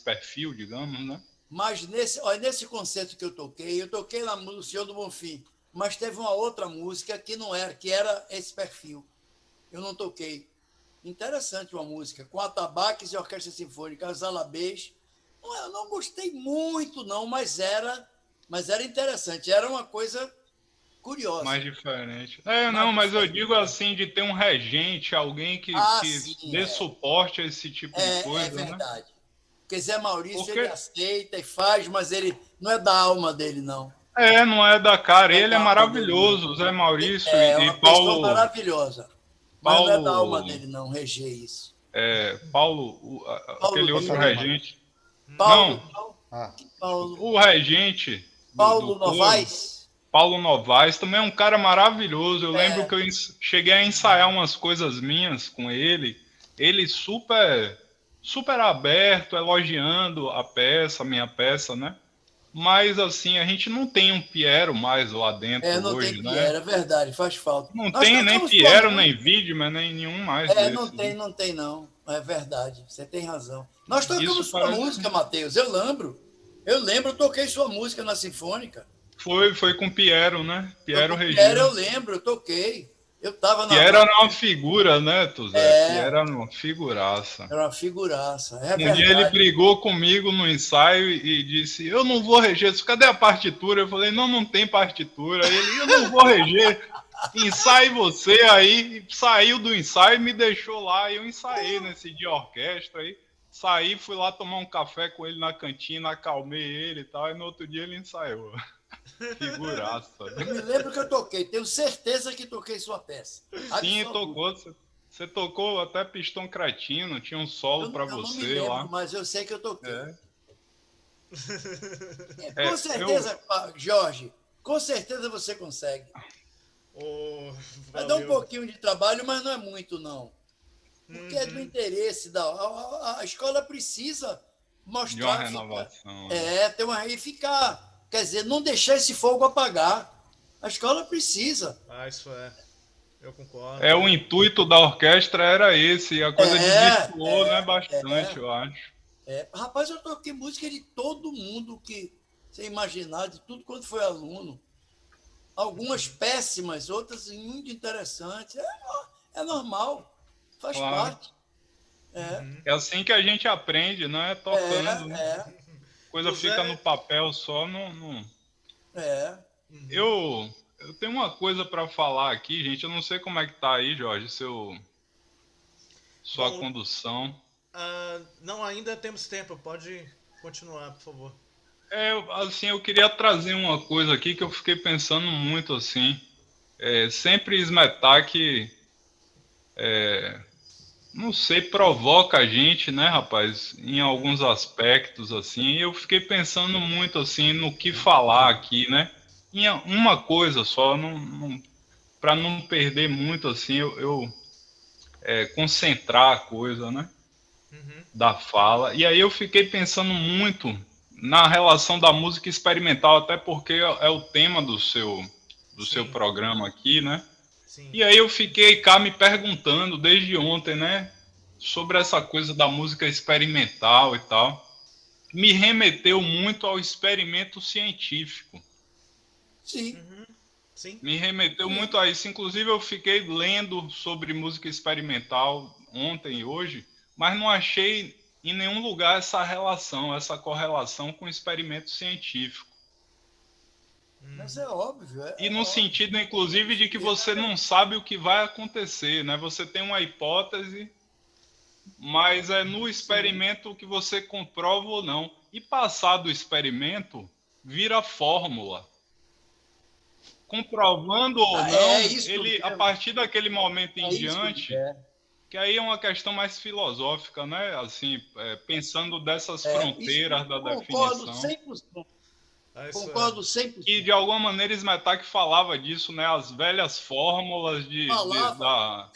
perfil, digamos, né? Mas nesse concerto que eu toquei lá no Senhor do Bonfim, mas teve uma outra música que não era, que era esse perfil. Eu não toquei. Interessante uma música, com atabaques e orquestra sinfônica, as Alabês. Eu não gostei muito, não, mas era interessante. Era uma coisa curiosa. Mais diferente. Mais Não, mas eu diferente. digo assim, de ter um regente, alguém que Sim, dê suporte a esse tipo de é coisa, né? verdade. Porque Zé Maurício, Porque ele aceita e faz, mas ele não é da alma dele, não. não é da cara. Não é Ele da é alma dele, maravilhoso, não. Zé Maurício É e uma pessoa Paulo. maravilhosa. Mas não é da alma Paulo. dele, não, reger isso. Paulo, Paulo aquele outro Lima. regente. Paulo, Ah, Paulo, O regente Paulo do coro, Novaes. Paulo Novaes, também é um cara maravilhoso. Eu É. lembro que eu cheguei a ensaiar umas coisas minhas com ele. Ele super aberto, elogiando a minha peça, né? Mas assim, a gente não tem um Piero mais lá dentro Não tem hoje, né? Pierre, é verdade, faz falta. Não Nós tem nem tocamos Piero, sua nem música. Widmer, nem nenhum mais desse. Não tem, não. É verdade, você tem razão. Nós tocamos Isso sua parece- música, Matheus, eu lembro. Eu toquei sua música na Sinfônica. Foi com Piero, né? Piero Pierre, Regina. eu lembro, eu toquei. Eu estava na. Piero era uma figura, né, Tuzé? É. Piero era uma figuraça. Era uma figuraça. É Um dia ele verdade. brigou comigo no ensaio e disse: Eu não vou reger isso, cadê a partitura? Eu falei: Não tem partitura. Ele: Eu não vou reger. Ensaie você. Aí saiu do ensaio e me deixou lá. Eu ensaiei nesse dia a orquestra. Aí saí, fui lá tomar um café com ele na cantina, acalmei ele e tal. E no outro dia ele ensaiou. Figuraça. Eu me lembro que eu toquei, tenho certeza que toquei sua peça. Sim, Absoluta. tocou. Você tocou até Pistão Cretino, tinha um solo pra Eu não me você lembro, lá. mas eu sei que eu toquei. É. Com certeza, Jorge, com certeza você consegue. Vai dar um pouquinho de trabalho, mas não é muito, não. Porque é do interesse a escola precisa mostrar. De uma renovação. Ter uma e ficar. Quer dizer, não deixar esse fogo apagar. A escola precisa. Isso é. Eu concordo. O intuito da orquestra era esse, e a coisa desvirtuou, né, bastante, eu acho. Rapaz, eu toquei música de todo mundo que sem imaginar, de tudo quanto foi aluno. Algumas péssimas, outras muito interessantes. É normal, faz Claro. parte. É, É assim que a gente aprende, né? Tocando, né? é, Coisa José, fica no papel só, não. é. Eu tenho uma coisa para falar aqui, gente. Eu não sei como é que tá aí, Jorge, sua bom, condução. não, ainda temos tempo, pode continuar, por favor. Assim, eu queria trazer uma coisa aqui que eu fiquei pensando muito, assim. Sempre Smetak, não sei, provoca a gente, né, rapaz, em alguns aspectos, assim. E eu fiquei pensando muito, assim, no que falar aqui, né? Em uma coisa só, para não perder muito, assim, concentrar a coisa, né? Uhum, Da fala. E aí eu fiquei pensando muito na relação da música experimental, até porque é o tema do seu sim, programa aqui, né? sim. E aí eu fiquei cá me perguntando desde ontem, né? Sobre essa coisa da música experimental e tal. Me remeteu muito ao experimento científico. Sim, Uhum, sim. Me remeteu sim. muito a isso. Inclusive, eu fiquei lendo sobre música experimental ontem e hoje, mas não achei em nenhum lugar essa relação, essa correlação com o experimento científico. Mas é óbvio, E é no óbvio. sentido, inclusive, de que você não sabe o que vai acontecer, né? Você tem uma hipótese, mas é no Sim. experimento que você comprova ou não. E passado o experimento, vira fórmula. Comprovando ou É não, isso ele, a mesmo. partir daquele momento em É isso diante, mesmo. que aí é uma questão mais filosófica, né? Assim, pensando dessas Isso fronteiras da concordo definição. 100%. Isso é. Concordo E 100%. de alguma maneira Smetak falava disso, né? As velhas fórmulas Falava,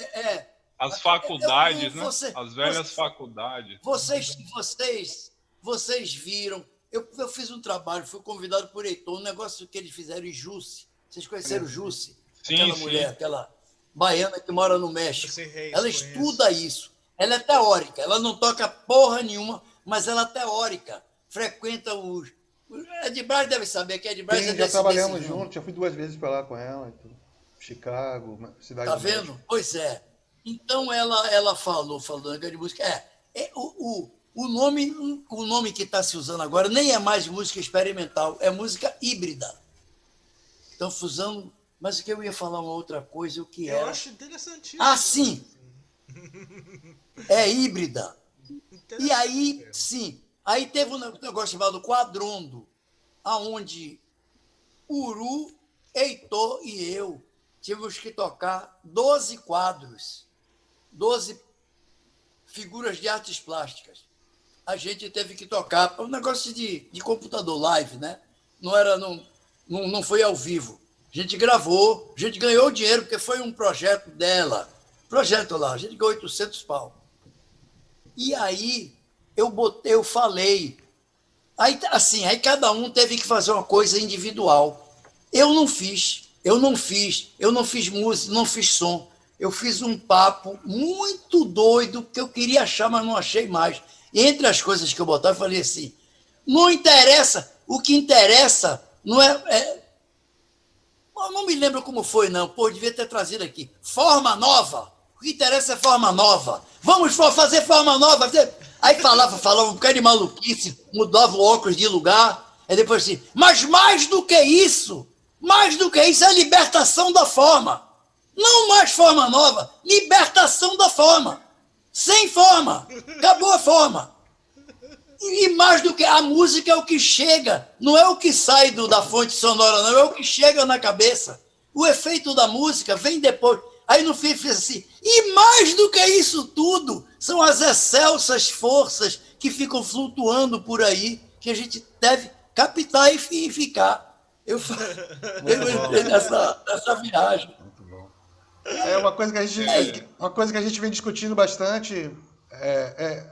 as faculdades, né? você, As velhas faculdades. vocês viram, eu fiz um trabalho, fui convidado por Heitor, um negócio que eles fizeram em Jusce. Vocês conheceram Jusce? Sim, Aquela mulher, sim. aquela baiana que mora no México. Esse Reis, Ela conheço. estuda isso. Ela é teórica, ela não toca porra nenhuma, mas ela é teórica. Frequenta os. Ed Braz deve saber que Ed Braz é Sim, já desse trabalhamos ramo. juntos, já fui 2 vezes para lá com ela, então, Chicago, Cidade Tá do México. vendo? Pois é. Então ela falou de música. O nome que está se usando agora nem é mais música experimental, é música híbrida. Estão fusando. Mas o que eu ia falar uma outra coisa, o que Eu era? acho Ah, interessantíssimo. sim, é híbrida. E Interessante aí, mesmo. sim, aí teve um negócio chamado quadrondo, aonde Uru, Heitor e eu tivemos que tocar 12 quadros, 12 figuras de artes plásticas. A gente teve que tocar, um negócio de computador live, né? Não foi ao vivo. A gente gravou, a gente ganhou dinheiro, porque foi um projeto dela. Projeto lá, a gente ganhou 800 pau. E aí eu falei. Aí, assim, aí cada um teve que fazer uma coisa individual. Eu não fiz música, não fiz som. Eu fiz um papo muito doido que eu queria achar, mas não achei mais. E entre as coisas que eu botava, eu falei assim: não interessa, o que interessa não eu não me lembro como foi, não. Pô, devia ter trazido aqui. Forma nova. O que interessa é forma nova. Vamos fazer forma nova. Aí falava um bocado de maluquice, mudava o óculos de lugar. Aí depois assim, mas mais do que isso é a libertação da forma. Não mais forma nova, libertação da forma. Sem forma. Acabou a forma. E mais do que a música é o que chega, não é o que sai da fonte sonora, não, é o que chega na cabeça. O efeito da música vem depois. Aí no fim fez assim, e mais do que isso tudo, são as excelsas forças que ficam flutuando por aí, que a gente deve captar e ficar. Eu Muito entrei bom, nessa viagem. muito bom. É uma coisa que a gente vem discutindo bastante,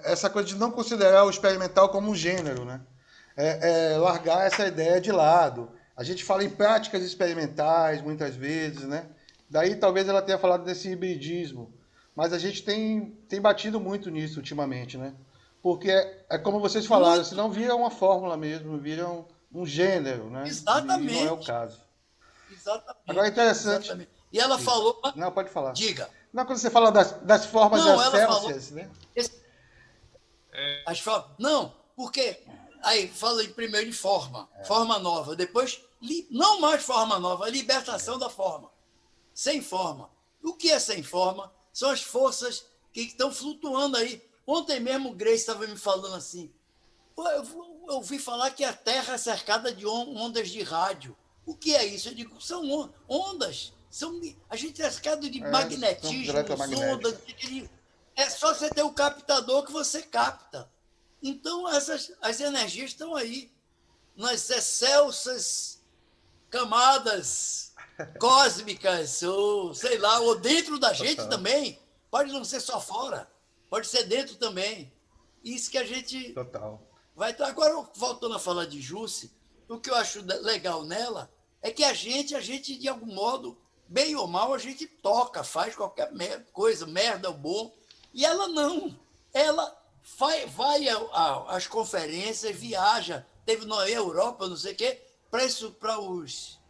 essa coisa de não considerar o experimental como um gênero, né? Largar essa ideia de lado. A gente fala em práticas experimentais muitas vezes, né? Daí talvez ela tenha falado desse hibridismo, mas a gente tem batido muito nisso ultimamente, né? Porque é como vocês falaram, Muito. senão vira uma fórmula mesmo, vira um gênero, né? E não é o Exatamente. caso. Exatamente. Agora é interessante. Exatamente. E ela falou, Não, pode falar. diga. Não, quando você fala das formas Não, das ela falou. Célsias, né? As formas. Não, porque aí fala primeiro em forma, forma nova, depois não mais forma nova, libertação da forma. Sem forma. O que é sem forma? São as forças que estão flutuando aí. Ontem mesmo o Grace estava me falando assim. Eu ouvi falar que a Terra é cercada de ondas de rádio. O que é isso? Eu digo, são ondas. A gente é cercado de Campos magnetismo, ondas. eletromagnéticos. É só você ter o captador que você capta. Então, as energias estão aí, nas excelsas camadas cósmicas, ou sei lá, ou dentro da gente também. Pode não ser só fora, pode ser dentro também. Isso que a gente Total. vai estar. Agora, voltando a falar de Jusce, o que eu acho legal nela é que a gente, de algum modo, bem ou mal, a gente toca, faz qualquer coisa, merda ou bom. E ela não. Ela vai às conferências, viaja, teve na Europa, não sei o quê, para os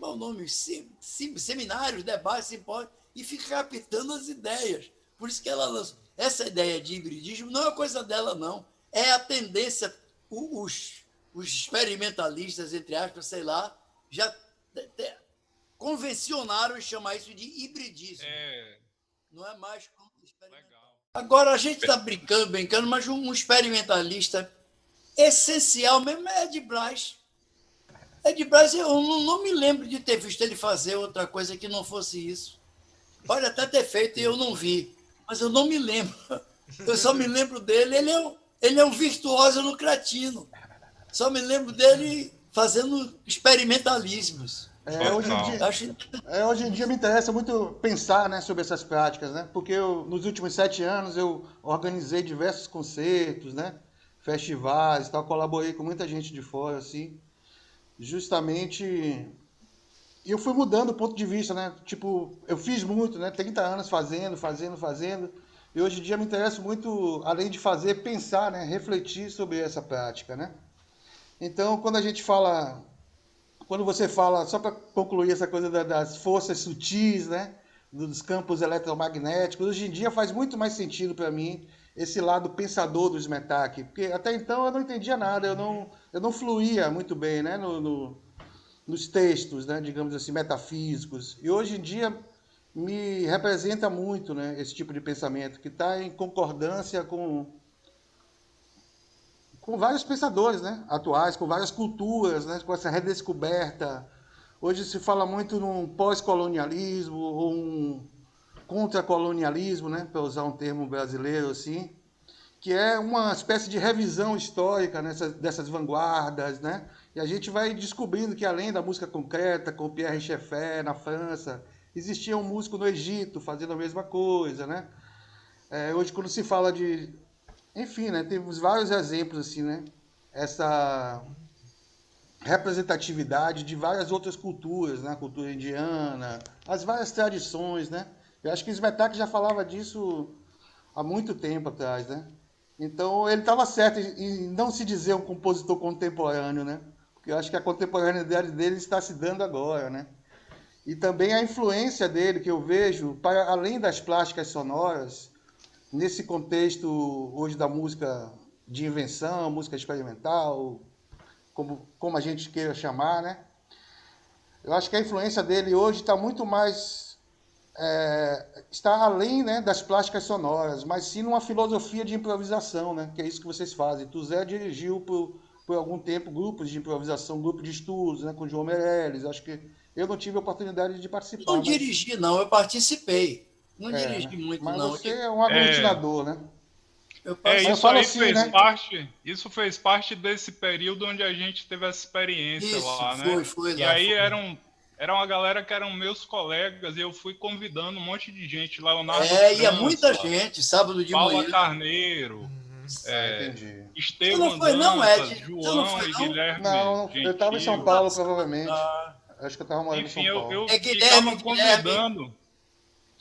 qual é o nome? Seminários, debates, simpósios, e fica captando as ideias. Por isso que ela lançou. Essa ideia de hibridismo não é coisa dela, não. É a tendência. Os experimentalistas, entre aspas, sei lá, já convencionaram em chamar isso de hibridismo. Não é mais como experimental. Legal. Agora, a gente está brincando, mas um experimentalista essencial mesmo é Ed Braz. Ed Braz, eu não me lembro de ter visto ele fazer outra coisa que não fosse isso. Pode até ter feito e eu não vi, mas eu não me lembro. Eu só me lembro dele, ele é um virtuoso no cretino. Só me lembro dele fazendo experimentalismos. Hoje em dia me interessa muito pensar, né, sobre essas práticas, né? Porque nos últimos 7 anos eu organizei diversos concertos, né? Festivais, tal, colaborei com muita gente de fora, assim. Justamente, e eu fui mudando o ponto de vista, né? Tipo, eu fiz muito, né? 30 anos fazendo. E hoje em dia me interessa muito, além de fazer, pensar, né? Refletir sobre essa prática, né? Então, quando você fala, só para concluir essa coisa das forças sutis, né? Dos campos eletromagnéticos, hoje em dia faz muito mais sentido para mim esse lado pensador do Smetak, porque até então eu não entendia nada, eu não fluía muito bem, né, nos textos, né, digamos assim, metafísicos. E hoje em dia me representa muito, né, esse tipo de pensamento, que está em concordância com vários pensadores, né, atuais, com várias culturas, né, com essa redescoberta. Hoje se fala muito num pós-colonialismo ou um contracolonialismo, né, para usar um termo brasileiro assim, que é uma espécie de revisão histórica dessas vanguardas, né? E a gente vai descobrindo que além da música concreta, com Pierre Schaeffer na França, existia um músico no Egito fazendo a mesma coisa, né? Hoje quando se fala de, enfim, né? Temos vários exemplos assim, né? Essa representatividade de várias outras culturas, né? A cultura indiana, as várias tradições, né? Eu acho que Smetak já falava disso há muito tempo atrás, né? Então ele estava certo em não se dizer um compositor contemporâneo, né? Porque eu acho que a contemporaneidade dele está se dando agora, né? E também a influência dele que eu vejo, para além das plásticas sonoras, nesse contexto hoje da música de invenção, música experimental, como a gente queira chamar, né? Eu acho que a influência dele hoje está muito mais está além, né, das plásticas sonoras, mas sim numa filosofia de improvisação, né, que é isso que vocês fazem. Tuzé dirigiu por algum tempo grupos de improvisação, grupo de estudos, né, com o João Meirelles. Acho que eu não tive a oportunidade de participar. Não dirigi, não, eu participei. Não dirigi né? muito, mas não. você é um aglutinador, né? Isso aí assim, fez né? Isso fez parte desse período onde a gente teve essa experiência lá, né? Foi e lá, aí era uma galera que eram meus colegas e eu fui convidando um monte de gente, Leonardo ia muita gente, sábado de Paula manhã. Carneiro, Entendi. Estevam foi, não, Dantas, Ed? João e Guilherme Não, eu estava em São Paulo, provavelmente. Acho que eu estava morando em São Paulo. Eu Guilherme, ficava convidando.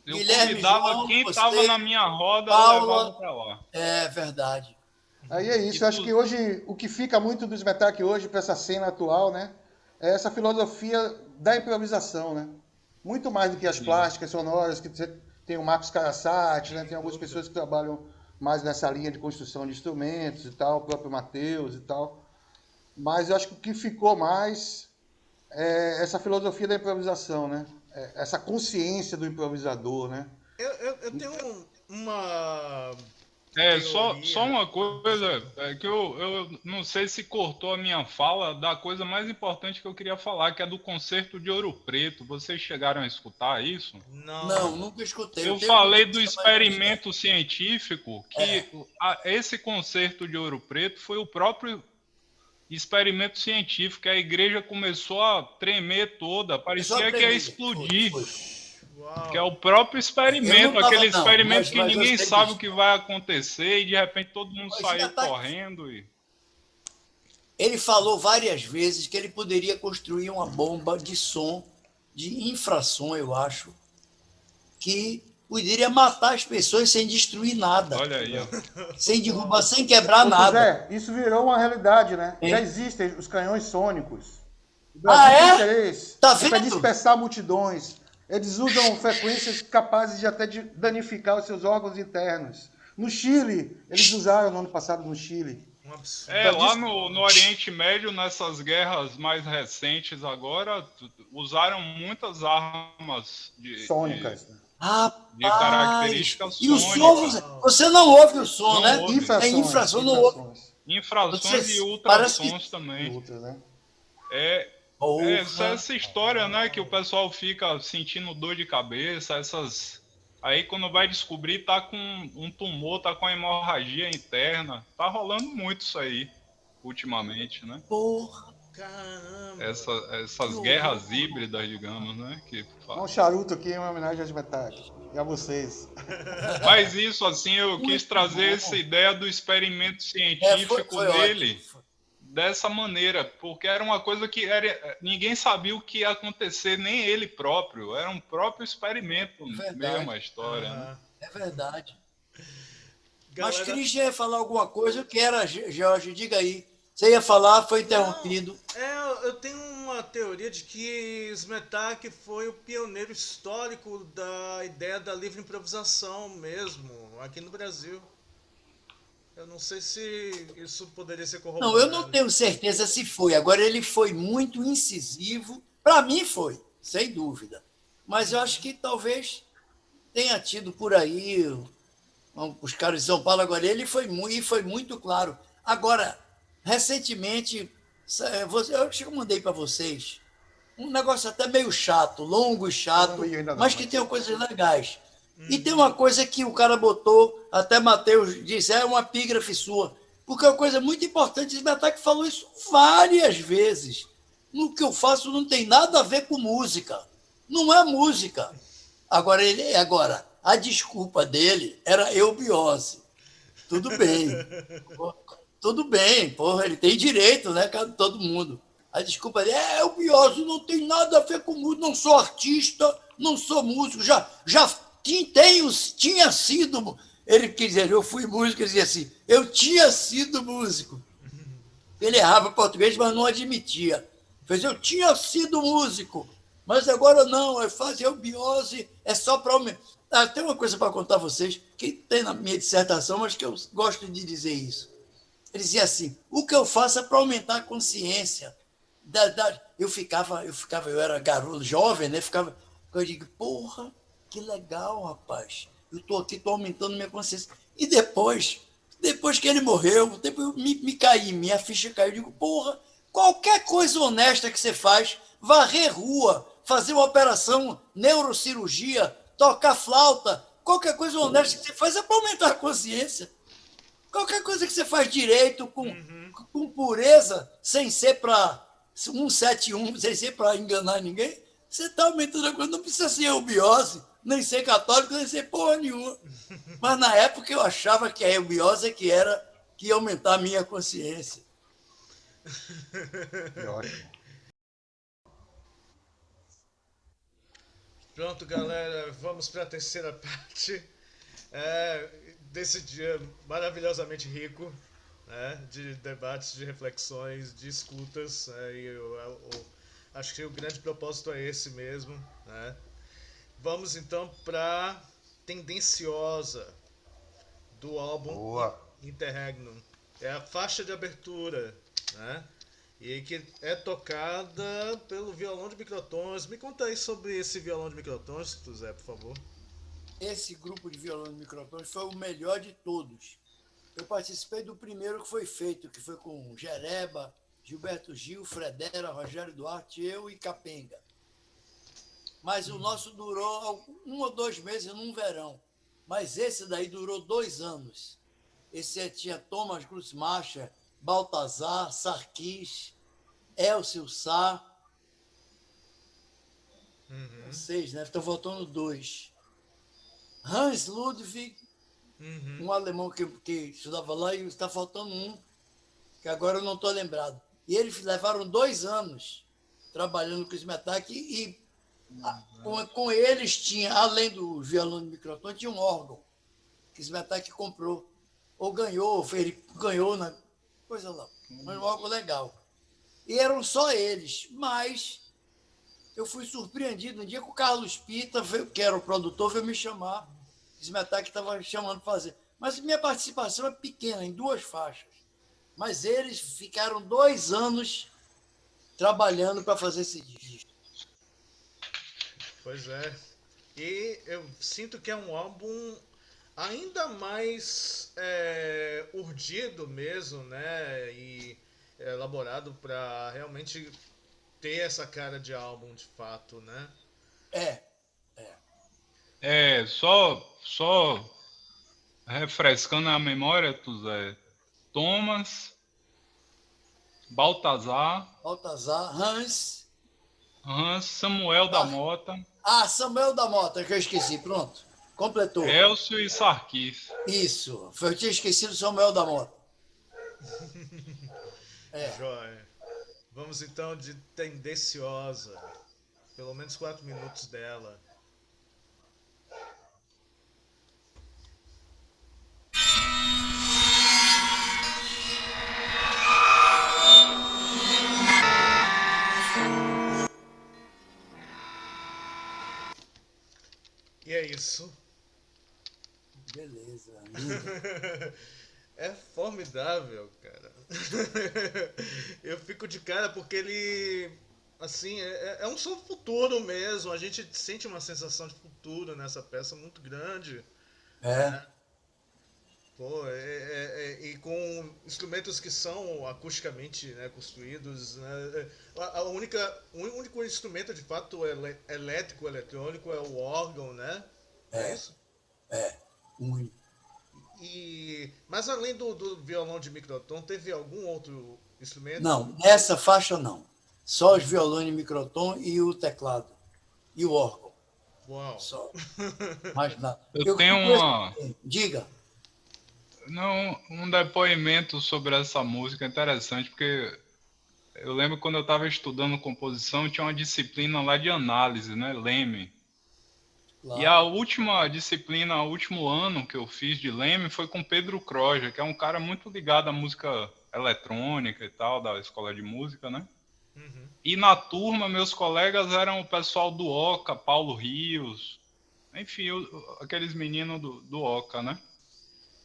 Eu Guilherme, convidava João, quem estava na minha roda, Paula, eu levava pra lá. É verdade. Aí é isso. Eu acho que hoje, o que fica muito do Smetak hoje para essa cena atual, né? É essa filosofia da improvisação, né? Muito mais do que as plásticas sonoras, que você tem o Marcos Carasati, né? Tem algumas pessoas que trabalham mais nessa linha de construção de instrumentos e tal, o próprio Matheus e tal. Mas eu acho que o que ficou mais é essa filosofia da improvisação, né? Essa consciência do improvisador, né? Eu tenho uma Só teoria. uma coisa, que eu não sei se cortou a minha fala da coisa mais importante que eu queria falar, que é do concerto de Ouro Preto. Vocês chegaram a escutar isso? Não, Não. nunca escutei. Eu Eu tenho falei do notícia, mas não vi, não. experimento científico, que esse concerto de Ouro Preto foi o próprio experimento científico, que a igreja começou a tremer toda, Eu só parecia que ia tremia. explodir. Foi. Que é Uau. o próprio Eu não experimento, estava, aquele não, experimento que mas eu ninguém sei sabe o disso. que vai acontecer e de repente todo mundo O saiu Smetak, correndo. ele falou várias vezes que ele poderia construir uma bomba de som, de infrassom, eu acho, que poderia matar as pessoas sem destruir nada, Olha aí, ó. sem derrubar, Uau. sem quebrar Ô nada. José, isso virou uma realidade, né? Já Hein? existem os canhões sônicos. O Ah, Brasil tem é? três. Tá É para vendo? dispersar multidões. Eles usam frequências capazes de até de danificar os seus órgãos internos. No Chile, eles usaram no ano passado no Chile. Um absurdo. Lá no Oriente Médio, nessas guerras mais recentes agora, usaram muitas armas Sônicas. Né? de Rapaz! características E o som, sônicas. você não ouve o som, Não né? ouve. É Infrações. infração, não ouve. Infrações e Você, parece ultrassons que... também. Ultras, né? Porra. Essa história, né, que o pessoal fica sentindo dor de cabeça, aí quando vai descobrir tá com um tumor, tá com hemorragia interna. Tá rolando muito isso aí ultimamente, né? Porra. Caramba. Essas guerras híbridas, digamos, né, que Um charuto aqui em homenagem às Smetak. E a vocês. Mas isso, assim, eu quis trazer essa ideia do experimento científico Foi dele ótimo. dessa maneira, porque era uma coisa que ninguém sabia o que ia acontecer, nem ele próprio. Era um próprio experimento mesmo a história. Né? É verdade. Galera... Mas Christian ia falar alguma coisa, o que era, Jorge? Diga aí. Você ia falar, foi interrompido. Eu tenho uma teoria de que Smetak foi o pioneiro histórico da ideia da livre improvisação mesmo, aqui no Brasil. Eu não sei se isso poderia ser corroborado. Não, eu não tenho certeza se foi. Agora, ele foi muito incisivo. Para mim foi, sem dúvida. Mas eu acho que talvez tenha tido por aí, os caras de São Paulo agora, ele foi muito claro. Agora, recentemente, eu acho que eu mandei para vocês um negócio até meio chato, longo e chato, mas que tem coisas legais. E tem uma coisa que o cara botou, até Matheus disse, é uma epígrafe sua, porque é uma coisa muito importante, o Smetak falou isso várias vezes. No que eu faço não tem nada a ver com música. Não é música. Agora, a desculpa dele era eubiose. Tudo bem. Tudo bem, porra, ele tem direito, né, todo mundo. A desculpa dele é eubiose, não tem nada a ver com música, não sou artista, não sou músico, já tinha sido, ele quer dizer, eu fui músico, ele dizia assim, eu tinha sido músico. Ele errava português, mas não admitia. Fez, eu tinha sido músico, mas agora não, é fazer eubiose, é só para aumentar. Tem uma coisa para contar a vocês, que tem na minha dissertação, mas que eu gosto de dizer isso. Ele dizia assim, o que eu faço é para aumentar a consciência. Eu era garoto, jovem, né? Eu digo, porra, que legal, rapaz. Eu estou aqui, estou aumentando minha consciência. E depois que ele morreu, depois minha ficha caiu. Eu digo, porra, qualquer coisa honesta que você faz, varrer rua, fazer uma operação, neurocirurgia, tocar flauta, qualquer coisa honesta que você faz é para aumentar a consciência. Qualquer coisa que você faz direito, com pureza, sem ser para 171, sem ser para enganar ninguém, você está aumentando a coisa. Não precisa ser eubiose, nem ser católico, nem ser porra nenhuma. Mas na época eu achava que a eubiose que ia aumentar a minha consciência. Ótimo. Pronto, galera, vamos para a terceira parte desse dia maravilhosamente rico. né, de debates, de reflexões, de escutas, né, e eu acho que o grande propósito é esse mesmo, né. Vamos então para Tendenciosa, do álbum Boa. Interregnum. É a faixa de abertura, né? E que é tocada pelo violão de microtons. Me conta aí sobre esse violão de microtons, Zé, por favor. Esse grupo de violão de microfones foi o melhor de todos. Eu participei do primeiro que foi feito, que foi com Jereba, Gilberto Gil, Fredera, Rogério Duarte, eu e Capenga. Mas o nosso durou 1 ou 2 meses num verão. Mas esse daí durou 2 anos. Esse tinha Thomas Grussmacher, Baltazar, Sarkis, Elcio Sá. 6, né? Estão faltando 2. Hans Ludwig, um alemão que estudava lá, e está faltando um, que agora eu não estou lembrado. E eles levaram 2 anos trabalhando com o Smetak e com eles tinha, além do violão de microfone, tinha um órgão que o Smetak comprou, ou ganhou, ele ganhou na coisa lá, mas um órgão legal. E eram só eles, mas eu fui surpreendido um dia que o Carlos Pita, que era o produtor, veio me chamar. O Smetak estava chamando para fazer. Mas minha participação é pequena, em 2 faixas. Mas eles ficaram 2 anos trabalhando para fazer esse disco. Pois é. E eu sinto que é um álbum ainda mais urdido mesmo, né? E elaborado para realmente ter essa cara de álbum de fato, né? Só refrescando a memória, Zé. Thomas, Baltazar, Hans, Samuel da Mota, Samuel da Mota, que eu esqueci, pronto. Completou. Elcio e Sarkis. Isso, eu tinha esquecido Samuel da Mota. Joia. Vamos então de Tendenciosa. Pelo menos 4 minutos dela. E é isso. Beleza. É formidável, cara. Eu fico de cara porque ele, assim, é um som futuro mesmo. A gente sente uma sensação de futuro nessa peça muito grande. Né? Pô, e com instrumentos que são acusticamente, né, construídos, né? O único instrumento de fato elétrico, eletrônico é o órgão, né? É isso? Muito. Mas além do violão de microtom, teve algum outro instrumento? Não, nessa faixa não. Só os violões de microtom e o teclado. E o órgão. Uau. Só. Mais nada. Eu tenho uma... Diga. Não, um depoimento sobre essa música interessante, porque eu lembro quando eu estava estudando composição, tinha uma disciplina lá de análise, né? Leme. Claro. E a última disciplina, o último ano que eu fiz de Leme foi com Pedro Croja, que é um cara muito ligado à música eletrônica e tal, da escola de música, né? Uhum. E na turma, meus colegas eram o pessoal do Oca, Paulo Rios, enfim, aqueles meninos do Oca, né?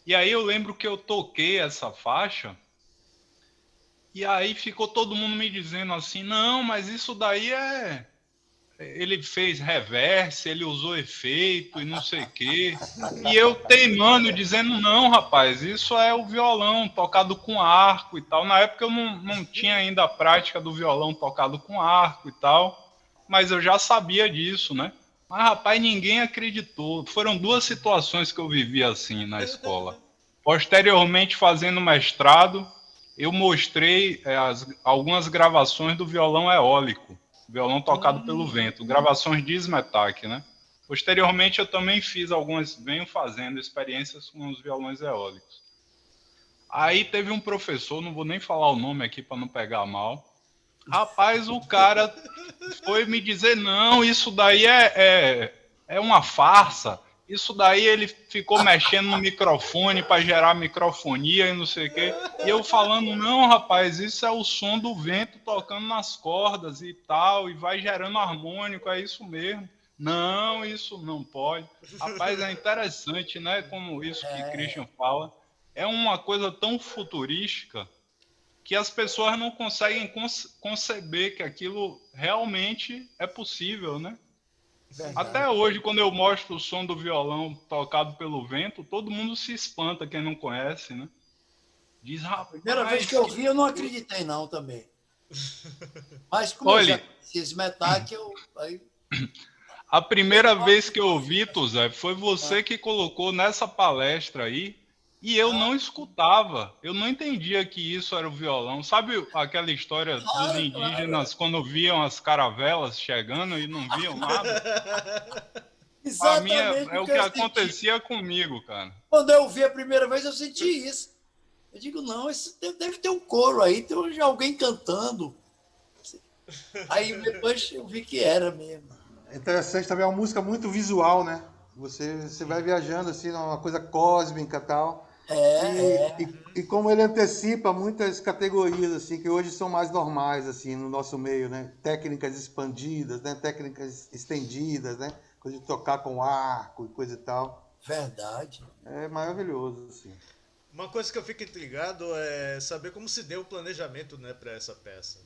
E aí eu lembro que eu toquei essa faixa e aí ficou todo mundo me dizendo assim, não, mas isso daí ele fez reverse, ele usou efeito e não sei o quê. E eu teimando, dizendo, não, rapaz, isso é o violão tocado com arco e tal. Na época eu não tinha ainda a prática do violão tocado com arco e tal, mas eu já sabia disso, né? Mas, rapaz, ninguém acreditou. Foram 2 situações que eu vivi assim na escola. Posteriormente, fazendo mestrado, eu mostrei algumas gravações do violão eólico, violão tocado pelo vento, gravações de Smetak, né? Posteriormente, eu também venho fazendo experiências com os violões eólicos. Aí teve um professor, não vou nem falar o nome aqui para não pegar mal. Rapaz, o cara foi me dizer, não, isso daí é uma farsa, Isso daí ele ficou mexendo no microfone para gerar microfonia e não sei o quê. E eu falando, não, rapaz, isso é o som do vento tocando nas cordas e tal, e vai gerando harmônico, é isso mesmo. Não, isso não pode. Rapaz, é interessante, né? Como isso que Christian fala. É uma coisa tão futurística que as pessoas não conseguem conceber que aquilo realmente é possível, né? Verdade. Até hoje, quando eu mostro o som do violão tocado pelo vento, todo mundo se espanta, quem não conhece, né? Diz, rapaz... Primeira vez que eu vi, eu não acreditei, não, também. Mas como eu já conhecia Smetak, aí... A primeira vez que eu vi, Tuzé, foi você que colocou nessa palestra aí, e eu não escutava. Eu não entendia que isso era o violão. Sabe aquela história dos indígenas quando viam as caravelas chegando e não viam nada? Exatamente. É o que acontecia comigo, cara. Quando eu vi a primeira vez, eu senti isso. Eu digo, não, isso deve ter um coro aí, tem alguém cantando. Aí depois eu vi que era mesmo. É interessante também, é uma música muito visual, né? Você vai viajando assim, numa coisa cósmica e tal. E como ele antecipa muitas categorias assim que hoje são mais normais assim no nosso meio, né? Técnicas expandidas, né? Técnicas estendidas, né? Coisa de tocar com arco e coisa e tal. Verdade. É maravilhoso assim. Uma coisa que eu fico intrigado é saber como se deu o planejamento, né, para essa peça.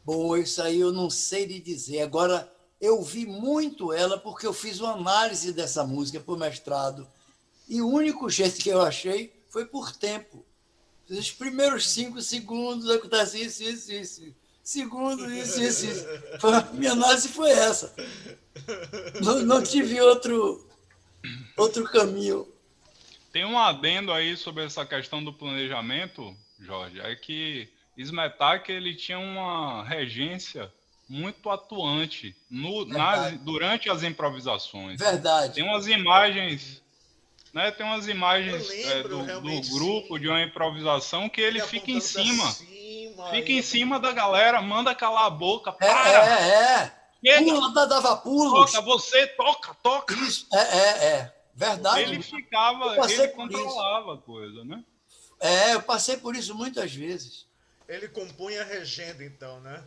Bom, isso aí eu não sei lhe dizer. Agora, eu vi muito ela porque eu fiz uma análise dessa música para o mestrado. E o único jeito que eu achei foi por tempo. Os primeiros 5 segundos acontece isso. Segundo, isso. Minha análise foi essa. Não tive outro caminho. Tem um adendo aí sobre essa questão do planejamento, Jorge, é que Smetak ele tinha uma regência muito atuante durante as improvisações. Verdade. Tem umas imagens, né? Tem umas imagens lembro, do grupo de uma improvisação que ele fica em cima. Fica em aí, cima da galera, manda calar a boca, para! Pula, dava pulos. Toca, você toca. Isso, verdade. Ele controlava a coisa, né? Eu passei por isso muitas vezes. Ele compunha a regenda, então, né?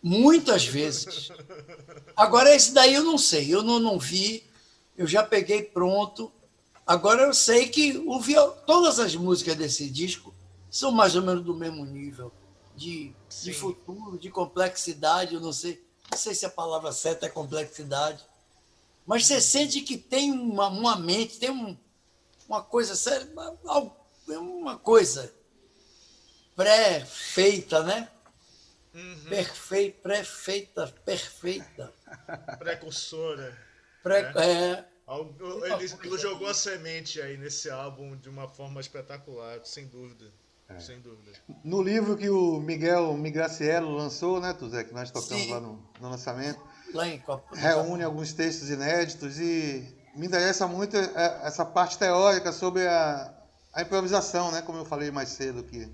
Muitas vezes. Agora, esse daí eu não sei, eu não vi, eu já peguei pronto. Agora eu sei que todas as músicas desse disco são mais ou menos do mesmo nível de futuro, de complexidade. Eu não sei se a palavra certa é complexidade, mas você sente que tem uma mente, tem uma coisa séria, uma coisa pré-feita, né? Uhum. Perfeita. Precursora. Ele jogou a semente aí nesse álbum de uma forma espetacular, sem dúvida. Sem dúvida. No livro que o Miguel Migraciello lançou, né, Tuzé, que nós tocamos lá no lançamento, reúne alguns textos inéditos e me interessa muito essa parte teórica sobre a improvisação, né, como eu falei mais cedo aqui.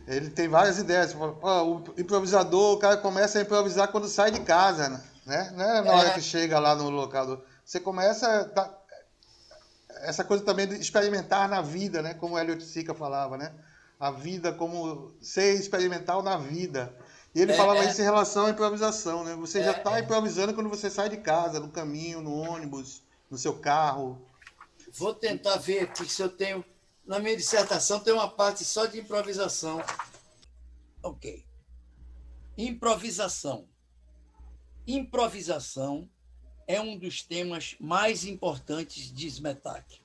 Ele tem várias ideias. O improvisador, o cara começa a improvisar quando sai de casa, né? Não é na hora que chega lá no local. Você começa essa coisa também de experimentar na vida, né? Como o Elliot Sica falava, né? A vida como ser experimental na vida. E ele falava isso em relação à improvisação, né? Você já está improvisando quando você sai de casa, no caminho, no ônibus, no seu carro. Vou tentar ver aqui se eu tenho... Na minha dissertação tem uma parte só de improvisação. Ok. Improvisação. Improvisação é um dos temas mais importantes de Smetak.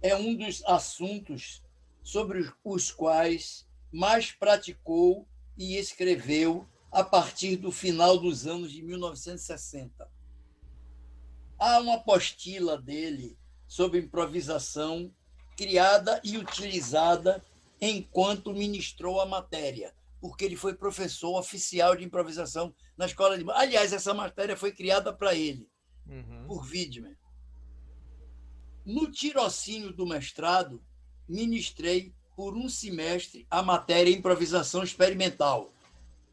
É um dos assuntos sobre os quais mais praticou e escreveu a partir do final dos anos de 1960. Há uma apostila dele sobre improvisação criada e utilizada enquanto ministrou a matéria, porque ele foi professor oficial de improvisação na escola de... Aliás, essa matéria foi criada para ele, por Wiedemann. No tirocínio do mestrado, ministrei por um semestre a matéria improvisação experimental,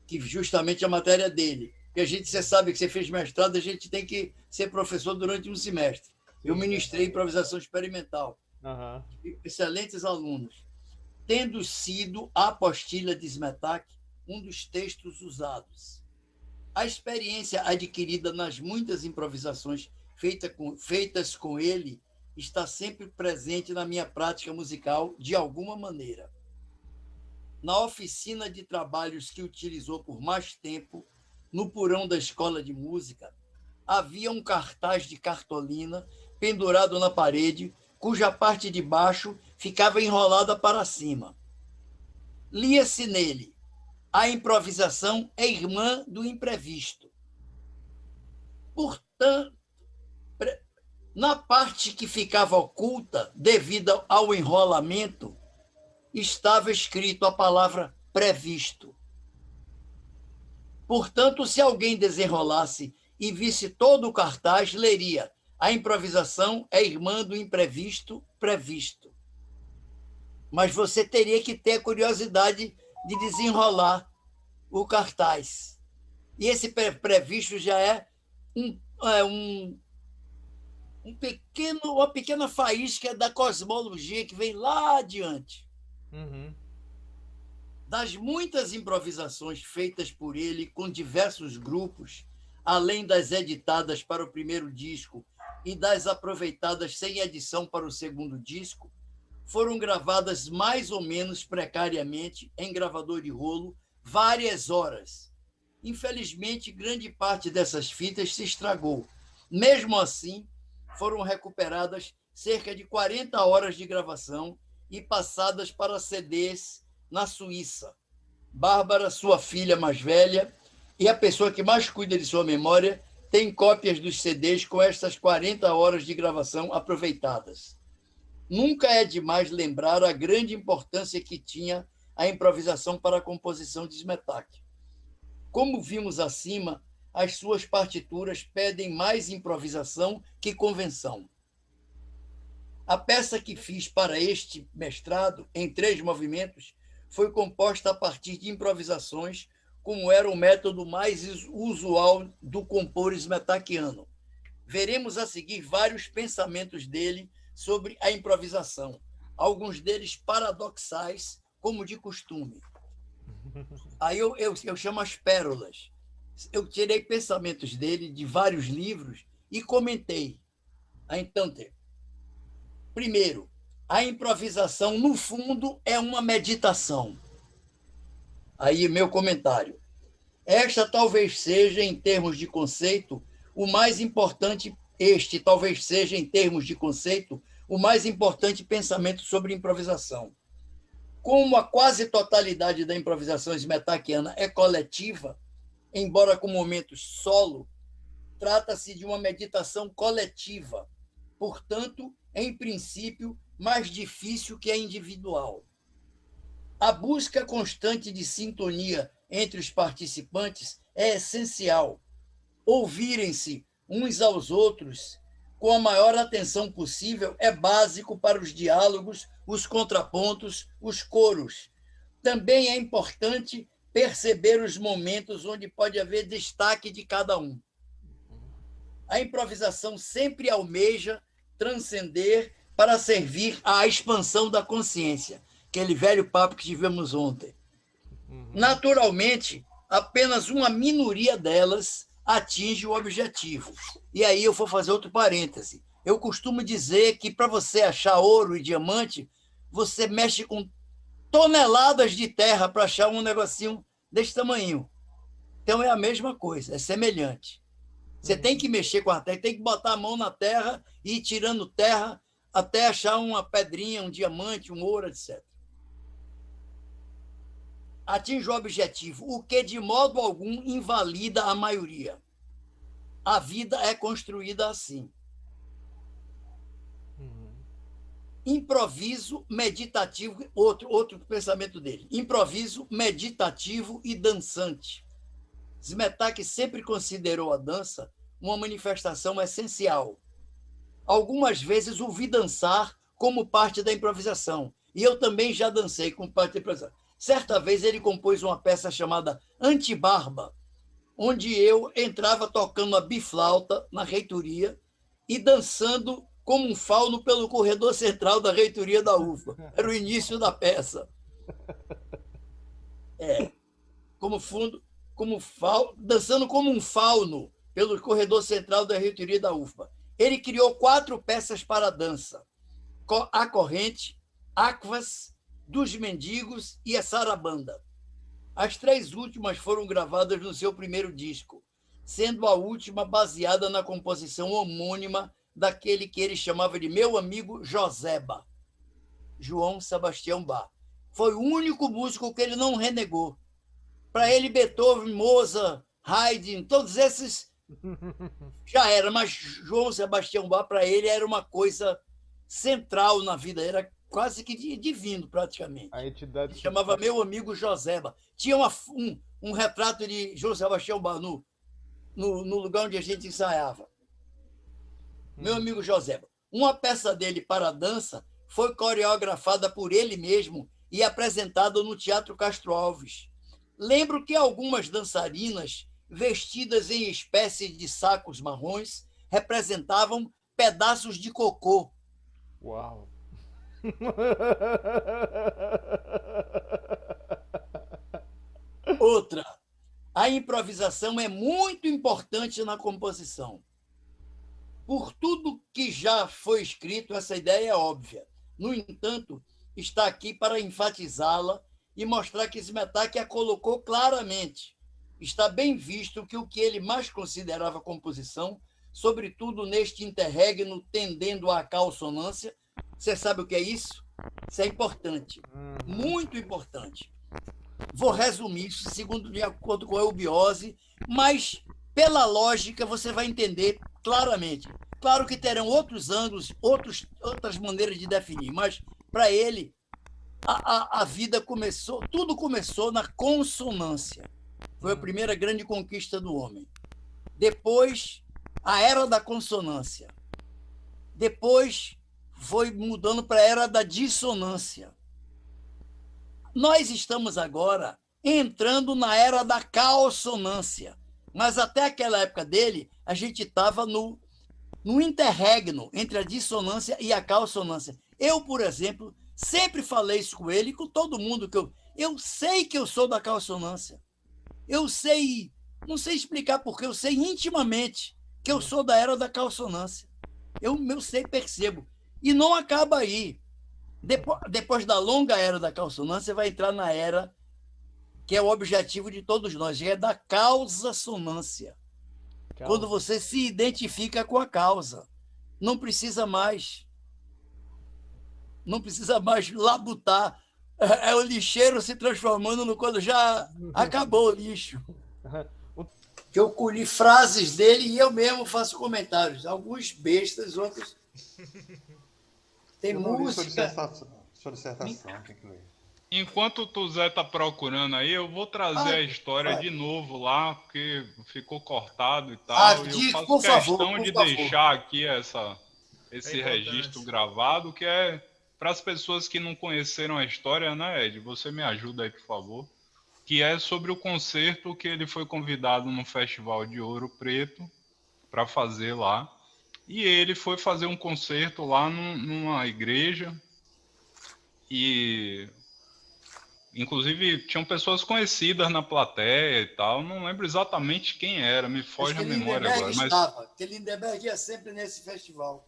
que justamente é a matéria dele. Porque você sabe que você fez mestrado, a gente tem que ser professor durante um semestre. Eu Sim, ministrei verdade. improvisação experimental. Aham. Excelentes alunos. Tendo sido a apostila de Smetak um dos textos usados. A experiência adquirida nas muitas improvisações feitas com ele está sempre presente na minha prática musical de alguma maneira. Na oficina de trabalhos que utilizou por mais tempo, no porão da escola de música, havia um cartaz de cartolina pendurado na parede, cuja parte de baixo ficava enrolada para cima. Lia-se nele: a improvisação é irmã do imprevisto. Portanto, na parte que ficava oculta, devido ao enrolamento, estava escrito a palavra previsto. Portanto, se alguém desenrolasse e visse todo o cartaz, leria: a improvisação é irmã do imprevisto previsto. Mas você teria que ter a curiosidade de desenrolar o cartaz. E esse previsto já é uma pequena faísca da cosmologia que vem lá adiante. Uhum. Das muitas improvisações feitas por ele com diversos grupos, além das editadas para o primeiro disco e das aproveitadas sem edição para o segundo disco, foram gravadas mais ou menos precariamente em gravador de rolo várias horas. Infelizmente, grande parte dessas fitas se estragou. Mesmo assim, foram recuperadas cerca de 40 horas de gravação e passadas para CDs na Suíça. Bárbara, sua filha mais velha, e a pessoa que mais cuida de sua memória, tem cópias dos CDs com estas 40 horas de gravação aproveitadas. Nunca é demais lembrar a grande importância que tinha a improvisação para a composição de Smetak. Como vimos acima, as suas partituras pedem mais improvisação que convenção. A peça que fiz para este mestrado, em 3 movimentos, foi composta a partir de improvisações, como era o método mais usual do compor smetakiano. Veremos a seguir vários pensamentos dele sobre a improvisação, alguns deles paradoxais, como de costume. Aí eu chamo as pérolas. Eu tirei pensamentos dele de vários livros e comentei. Então, primeiro, a improvisação, no fundo, é uma meditação. Aí, meu comentário. Esta talvez seja, em termos de conceito, o mais importante, talvez seja, em termos de conceito, o mais importante pensamento sobre improvisação. Como a quase totalidade da improvisação smetakiana é coletiva, embora com momentos solo, trata-se de uma meditação coletiva, portanto, em princípio, mais difícil que a individual. A busca constante de sintonia entre os participantes é essencial. Ouvirem-se uns aos outros com a maior atenção possível é básico para os diálogos, os contrapontos, os coros. Também é importante perceber os momentos onde pode haver destaque de cada um. A improvisação sempre almeja transcender para servir à expansão da consciência, aquele velho papo que tivemos ontem. Naturalmente, apenas uma minoria delas atinge o objetivo. E aí eu vou fazer outro parêntese. Eu costumo dizer que para você achar ouro e diamante, você mexe com toneladas de terra para achar um negocinho desse tamanho. Então é a mesma coisa, é semelhante. Você tem que mexer com a terra, tem que botar a mão na terra e ir tirando terra até achar uma pedrinha, um diamante, um ouro, etc. Atinge o objetivo, o que de modo algum invalida a maioria. A vida é construída assim. Improviso meditativo, outro pensamento dele. Improviso meditativo e dançante. Smetak sempre considerou a dança uma manifestação essencial. Algumas vezes o vi dançar como parte da improvisação. E eu também já dancei como parte da improvisação. Certa vez ele compôs uma peça chamada Antibarba, onde eu entrava tocando a biflauta na reitoria e dançando como um fauno pelo corredor central da reitoria da UFBA. Era o início da peça. Dançando como um fauno pelo corredor central da reitoria da UFBA. Ele criou 4 peças para a dança: A Corrente, Aquas, Dos Mendigos e A Sarabanda. As 3 últimas foram gravadas no seu primeiro disco, sendo a última baseada na composição homônima daquele que ele chamava de meu amigo Joseba, João Sebastião Bach. Foi o único músico que ele não renegou. Para ele, Beethoven, Mozart, Haydn, todos esses já era, mas João Sebastião Bach, para ele, era uma coisa central na vida, era quase que divino, praticamente. A entidade... Ele chamava meu amigo Joseba. Tinha um retrato de João Sebastião Bach no lugar onde a gente ensaiava. Meu amigo Joseba. Uma peça dele para a dança foi coreografada por ele mesmo e apresentada no Teatro Castro Alves. Lembro que algumas dançarinas, vestidas em espécie de sacos marrons, representavam pedaços de cocô. Uau! Outra, a improvisação é muito importante na composição. Por tudo que já foi escrito, essa ideia é óbvia. No entanto, está aqui para enfatizá-la e mostrar que Smetak a colocou claramente. Está bem visto que o que ele mais considerava composição, sobretudo neste interregno tendendo à consonância, você sabe o que é isso? Isso é importante, muito importante. Vou resumir isso de acordo com a eubiose, mas pela lógica você vai entender claramente. Claro que terão outros ângulos, outras maneiras de definir, mas para ele a vida começou, tudo começou na consonância. Foi a primeira grande conquista do homem. Depois, a era da consonância. Depois foi mudando para a era da dissonância. Nós estamos agora entrando na era da consonância, mas até aquela época dele, a gente estava no interregno entre a dissonância e a consonância. Eu, por exemplo, sempre falei isso com ele e com todo mundo, que eu sei que eu sou da consonância. Eu sei, não sei explicar porque, eu sei intimamente que eu sou da era da consonância. Eu sei, percebo. E não acaba aí. Depois da longa era da consonância, vai entrar na era que é o objetivo de todos nós, que é da causa-sonância. Quando você se identifica com a causa. Não precisa mais labutar. É o lixeiro se transformando quando já acabou o lixo. Que eu colhi frases dele e eu mesmo faço comentários. Alguns bestas, outros... Tem música... Sua dissertação, tem que ler. Enquanto o Tuzé tá procurando aí, eu vou trazer a história de novo lá, porque ficou cortado e tal. E eu faço questão de deixar aqui esse registro gravado, que é para as pessoas que não conheceram a história, né, Ed? Você me ajuda aí, por favor. Que é sobre o concerto que ele foi convidado no Festival de Ouro Preto para fazer lá. E ele foi fazer um concerto lá numa igreja e... Inclusive, tinham pessoas conhecidas na plateia e tal. Não lembro exatamente quem era, me foge a memória agora. Porque Lindenberg ia sempre nesse festival.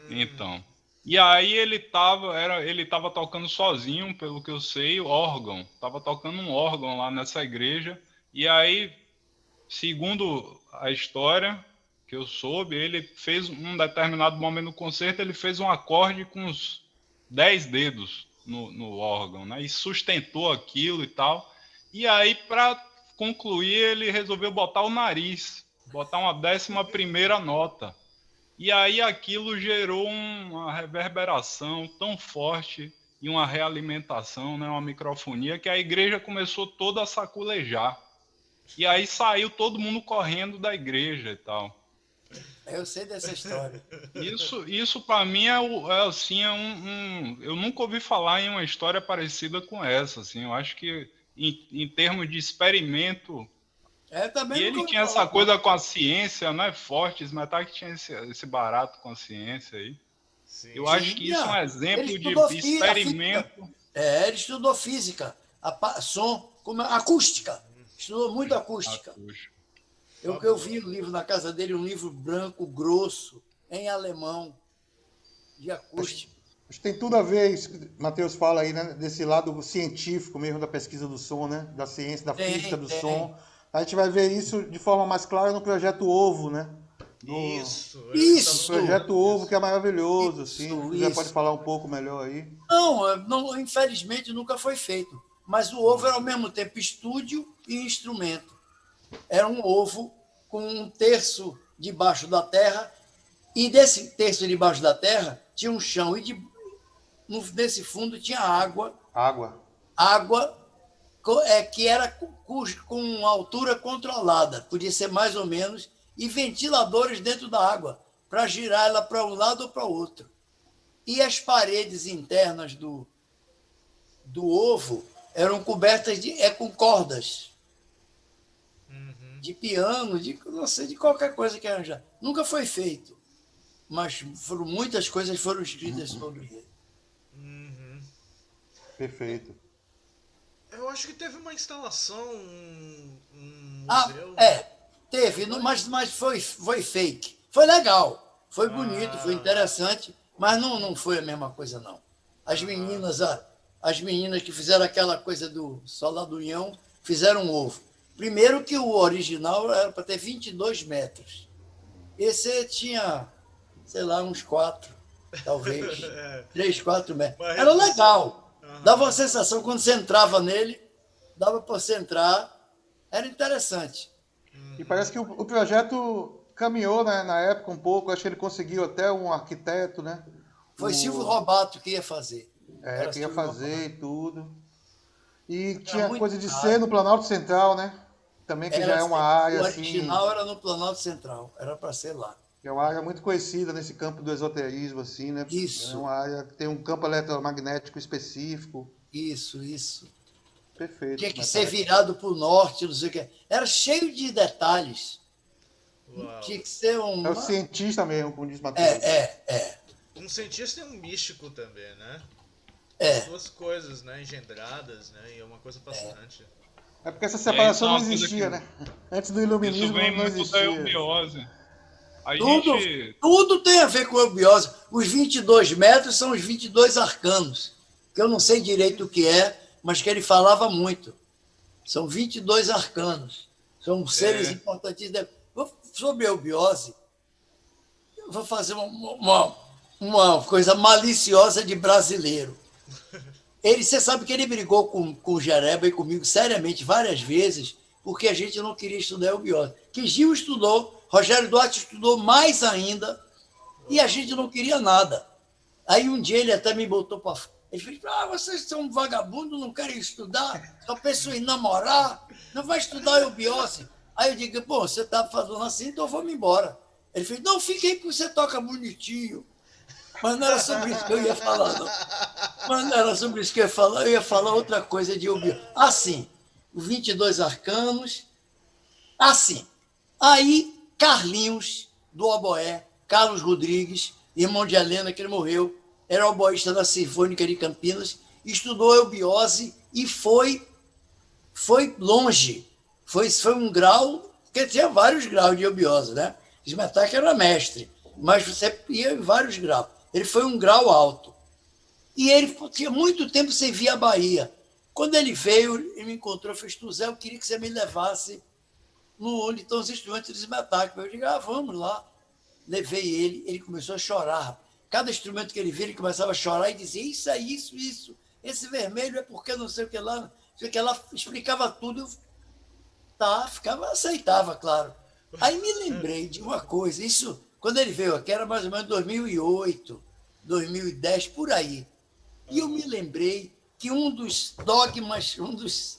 Então. E aí ele tava tocando sozinho, pelo que eu sei, órgão. Tava tocando um órgão lá nessa igreja. E aí, segundo a história que eu soube, ele fez um determinado momento no concerto, ele fez um acorde com uns 10 dedos. No órgão, né? E sustentou aquilo e tal. E aí, para concluir, ele resolveu botar o nariz, botar uma 11ª nota. E aí aquilo gerou uma reverberação tão forte e uma realimentação, né? Uma microfonia, que a igreja começou toda a saculejar. E aí saiu todo mundo correndo da igreja e tal. Eu sei dessa história. Isso para mim eu nunca ouvi falar em uma história parecida com essa, assim. Eu acho que em termos de experimento, também e ele tinha essa coisa com a ciência, né, forte, Smetak tinha esse barato com a ciência aí. Sim. Eu acho que isso é um Ele exemplo estudou de física. experimento. Ele estudou física, som, acústica. Estudou muito acústica. Eu vi o livro na casa dele, um livro branco, grosso, em alemão, de acústica. Acho que tem tudo a ver isso que o Matheus fala aí, né? Desse lado científico mesmo da pesquisa do som, né? Da ciência, da física do som. A gente vai ver isso de forma mais clara no projeto Ovo, né? Isso. Isso. Projeto Ovo, que é maravilhoso, assim. Isso, Você já isso. pode falar um pouco melhor aí? Não, infelizmente nunca foi feito. Mas o ovo era ao mesmo tempo estúdio e instrumento. Era um ovo com um terço debaixo da terra, e desse terço debaixo da terra tinha um chão, e nesse fundo tinha água que era com altura controlada, podia ser mais ou menos, e ventiladores dentro da água, para girar ela para um lado ou para o outro. E as paredes internas do ovo eram cobertas com cordas. De piano, não sei, de qualquer coisa que arranjar. Nunca foi feito, mas muitas coisas foram escritas sobre ele. Perfeito. Eu acho que teve uma instalação, um museu. Teve, mas foi fake. Foi legal, foi bonito, foi interessante, mas não foi a mesma coisa, não. As meninas que fizeram aquela coisa do Solar do União fizeram um ovo. Primeiro que o original era para ter 22 metros. Esse tinha, sei lá, uns 4, talvez. 3, 4 metros. Era legal. Dava uma sensação, quando você entrava nele, dava para você entrar. Era interessante. E parece que o projeto caminhou, né, na época um pouco. Acho que ele conseguiu até um arquiteto, né? Foi Silvio Robato que ia fazer. Que ia fazer e tudo. E tinha muito coisa de caro. ser no Planalto Central, né? Também que já é uma área O assim. original era no Planalto Central, era para ser lá. É uma área muito conhecida nesse campo do esoterismo, assim, né? Isso. É uma área que tem um campo eletromagnético específico. Isso. Perfeito. Tinha que ser virado para o norte, não sei o que. Era cheio de detalhes. Uau. Tinha que ser É o cientista mesmo, como diz Matheus. Um cientista e um místico também, né? Duas coisas, né, engendradas, né? E é uma coisa fascinante. É porque essa separação não isso é uma coisa existia, que- né? Antes do iluminismo Isso vem não muito da existia. eubiose. A gente. Tudo tem a ver com eubiose. Os 22 metros são os 22 arcanos, que eu não sei direito o que é, mas que ele falava muito. São 22 arcanos. São seres importantíssimos. Sobre a eubiose, eu vou fazer uma coisa maliciosa de brasileiro. Você sabe que ele brigou com o Jereba e comigo seriamente várias vezes, porque a gente não queria estudar eubiose. Que Gil estudou, Rogério Duarte estudou mais ainda, e a gente não queria nada. Aí um dia ele até me botou para fora. Ele fez: vocês são vagabundos, não querem estudar, só pensam em namorar, não vai estudar eubiose. Aí eu digo: você está falando assim, então vamos embora. Ele fez: não, fique aí porque você toca bonitinho. Mas não era sobre isso que eu ia falar, não. Mas não era sobre isso que eu ia falar. Eu ia falar outra coisa de eubiose. Assim, os 22 arcanos. Assim. Aí, Carlinhos, do oboé, Carlos Rodrigues, irmão de Helena, que ele morreu, era oboísta da Sinfônica de Campinas, estudou eubiose e foi longe. Foi um grau, porque tinha vários graus de eubiose, né? Smetak era mestre, mas você ia em vários graus. Ele foi um grau alto. E ele tinha muito tempo sem vir à Bahia. Quando ele veio, ele me encontrou e fez: Zé, eu queria que você me levasse onde estão os instrumentos de Smetak. Eu digo: vamos lá. Levei ele começou a chorar. Cada instrumento que ele via, ele começava a chorar e dizia: isso é isso. Esse vermelho é porque não sei o que lá. Não sei o que lá. Explicava tudo. Aceitava, claro. Aí me lembrei de uma coisa. Isso, quando ele veio aqui, era mais ou menos 2008, 2010, por aí. E eu me lembrei que um dos dogmas, um dos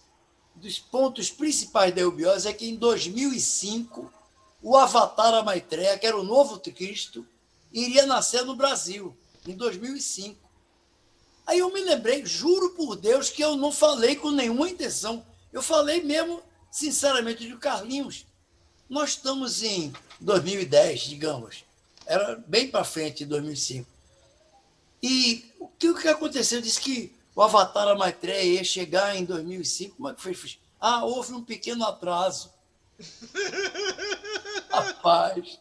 pontos principais da eubiose é que em 2005 o Avatar Maitreya, que era o novo Cristo, iria nascer no Brasil, em 2005. Aí eu me lembrei, juro por Deus, que eu não falei com nenhuma intenção. Eu falei mesmo, sinceramente, de Carlinhos. Nós estamos em 2010, digamos. Era bem para frente, em 2005. E o que aconteceu? Disse que o Avatar, a Maitreya, ia chegar em 2005. Como é que foi? Houve um pequeno atraso. Rapaz,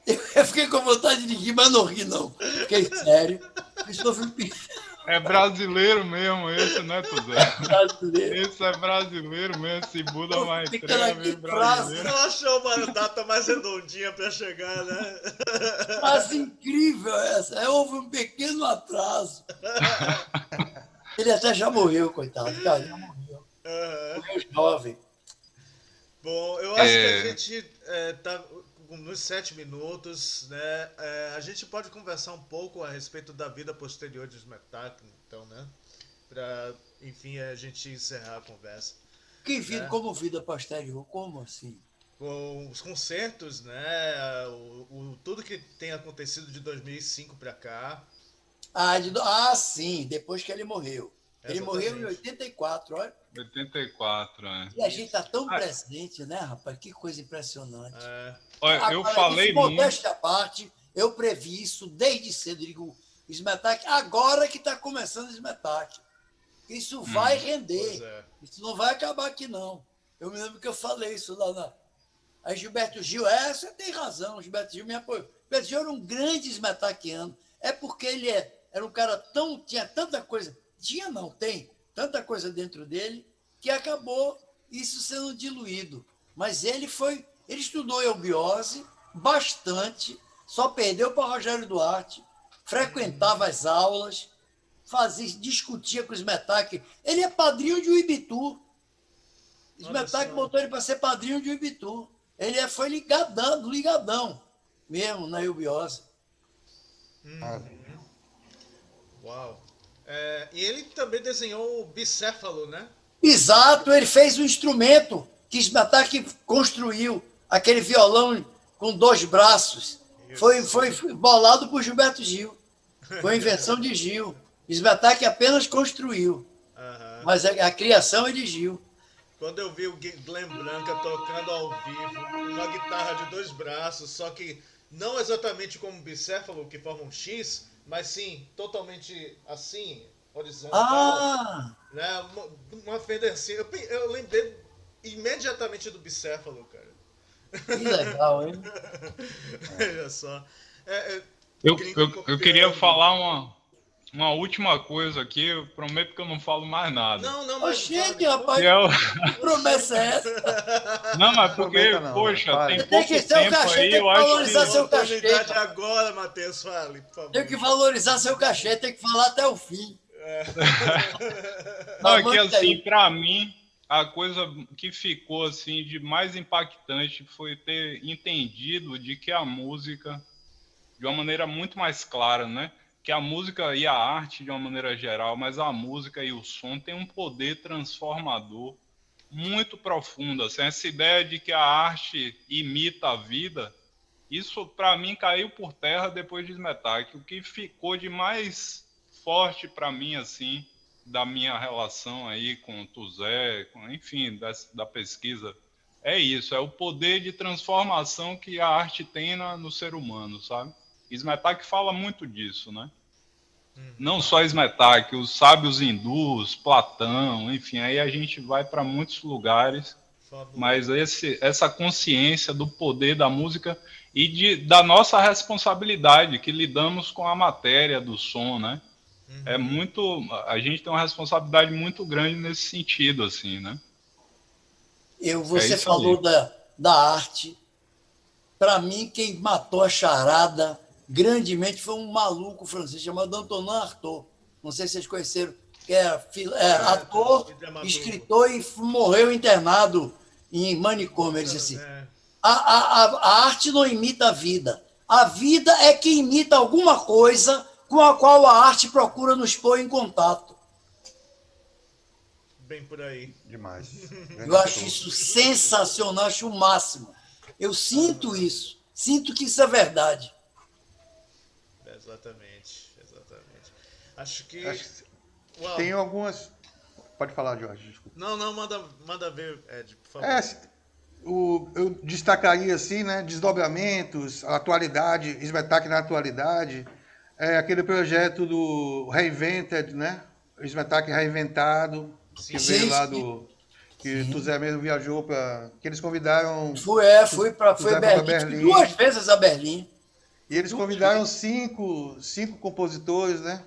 eu fiquei com vontade de rir, mas não ri, não. Fiquei sério. Isso houve um pequeno É brasileiro mesmo esse, né, Tuzé? brasileiro. Esse é brasileiro mesmo, esse Buda Fica Maitreya é naquele meio prazo. brasileiro. Não achou uma data mais redondinha para chegar, né? Frase incrível essa. Houve um pequeno atraso. Ele até já morreu, coitado. Cara, já morreu. Aham. Morreu jovem. Bom, eu acho que a É, gente tá nos 7 minutos, né? A gente pode conversar um pouco a respeito da vida posterior de Smetak, então, né? Para, enfim, a gente encerrar a conversa, Que vida, né? como vida posterior? Como assim? Com os concertos, né? Tudo que tem acontecido de 2005 para cá, Sim, depois que ele morreu. Ele morreu em exatamente. 84, olha. 84, é. E a gente está Isso. tão Ah, presente, né, rapaz? Que coisa impressionante. É, olha, eu Agora, isso, falei muito. modéstia à parte, eu previ isso desde cedo. Eu digo, Smetak, agora que está começando o Smetak. Isso vai pois render. é. Isso não vai acabar aqui, não. Eu me lembro que eu falei isso lá na. Aí Gilberto Gil, você tem razão, Gilberto Gil me apoiou. Gilberto Gil era um grande esmetaquiano. É porque ele era um cara tão. Tinha tanta coisa. Tinha, não, tem tanta coisa dentro dele que acabou isso sendo diluído. Mas ele foi. Ele estudou eubiose bastante, só perdeu para Rogério Duarte, frequentava as aulas, discutia com o Smetak. Ele é padrinho de Uibitu. Olha Smetak só. botou ele para ser padrinho de Uibitu. Ele foi ligadão mesmo na eubiose. Maravilha. Uau. E ele também desenhou o bicéfalo, né? Exato, ele fez um instrumento que Smetak construiu, aquele violão com 2 braços. Foi bolado por Gilberto Gil. Foi invenção de Gil. Smetak apenas construiu, Aham. mas a criação é de Gil. Quando eu vi o Glenn Branca tocando ao vivo, uma guitarra de 2 braços, só que não exatamente como um bicéfalo, que forma um X, mas sim totalmente assim, horizontal, né? Uma Fender assim. Eu lembrei imediatamente do bicéfalo, cara. Que legal, hein? Olha só. Eu, Gringo eu queria copiando. falar uma última coisa aqui, eu prometo que eu não falo mais nada. Não, mas Oxente, fale, rapaz, Que é o- que promessa é essa? Não, mas Não porque, prometa não, poxa, fale. tem Tem pouco que ser o tempo cachê, aí, tem eu que acho valorizar que. seu Oportunidade cachê. agora, Matheus, fale, por favor. Tem que valorizar seu cachê, tem que falar até o fim. Não, Mas é que manda assim, aí. pra mim, a coisa que ficou assim de mais impactante foi ter entendido de que a música, de uma maneira muito mais clara, né? Que a música e a arte de uma maneira geral, mas a música e o som tem um poder transformador muito profundo. Assim, essa ideia de que a arte imita a vida, isso para mim caiu por terra depois de Smetak. O que ficou de mais forte para mim assim da minha relação aí com o Tuzé, enfim, da pesquisa, é isso, é o poder de transformação que a arte tem no ser humano, sabe? Smetak fala muito disso, né? Não só Smetak, os sábios hindus, Platão, enfim, aí a gente vai para muitos lugares, mas Fabuloso. essa consciência do poder da música e da nossa responsabilidade que lidamos com a matéria do som, né? É muito, a gente tem uma responsabilidade muito grande nesse sentido, assim, né? É Você isso aí. falou da arte. Para mim, quem matou a charada grandemente foi um maluco francês chamado Antonin Artaud. Não sei se vocês conheceram, que ator, E dramaturgo. escritor e morreu internado em manicômio. Ele disse assim: É, a arte não imita a vida. A vida é que imita alguma coisa com a qual a arte procura nos pôr em contato. bem por aí. Demais. Eu acho isso sensacional, acho o máximo. Eu sinto isso, sinto que isso é verdade. Exatamente. Acho que. Acho que Uau. tem algumas. Pode falar, Jorge, desculpa. Não, manda ver, Ed, por favor. Eu destacaria assim, né, desdobramentos, a atualidade, Smetak na atualidade, É aquele projeto do Reinvented, né? O Smetak Reinventado, que Sim. veio lá sim. do. Que Sim. tu Zé mesmo viajou para. Que eles convidaram. Fui para Tu Zé foi Berlim. para Berlim. Fui 2 vezes a Berlim. E eles 2 convidaram vezes. cinco compositores, né?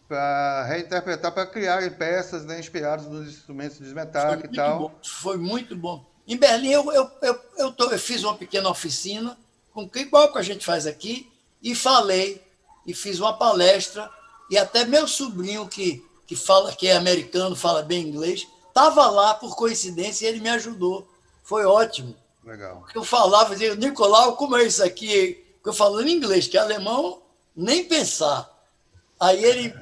Para reinterpretar, para criarem peças, né, inspiradas nos instrumentos de Foi Smetak e muito bom. tal. Foi muito bom. Em Berlim, eu fiz uma pequena oficina, igual que a gente faz aqui, e falei, e fiz uma palestra, e até meu sobrinho, que fala que é americano, fala bem inglês, estava lá por coincidência e ele me ajudou. Foi ótimo. Legal. Porque eu falava, dizia, Nicolau, como é isso aqui? Eu falando em inglês, que alemão, nem pensar. Aí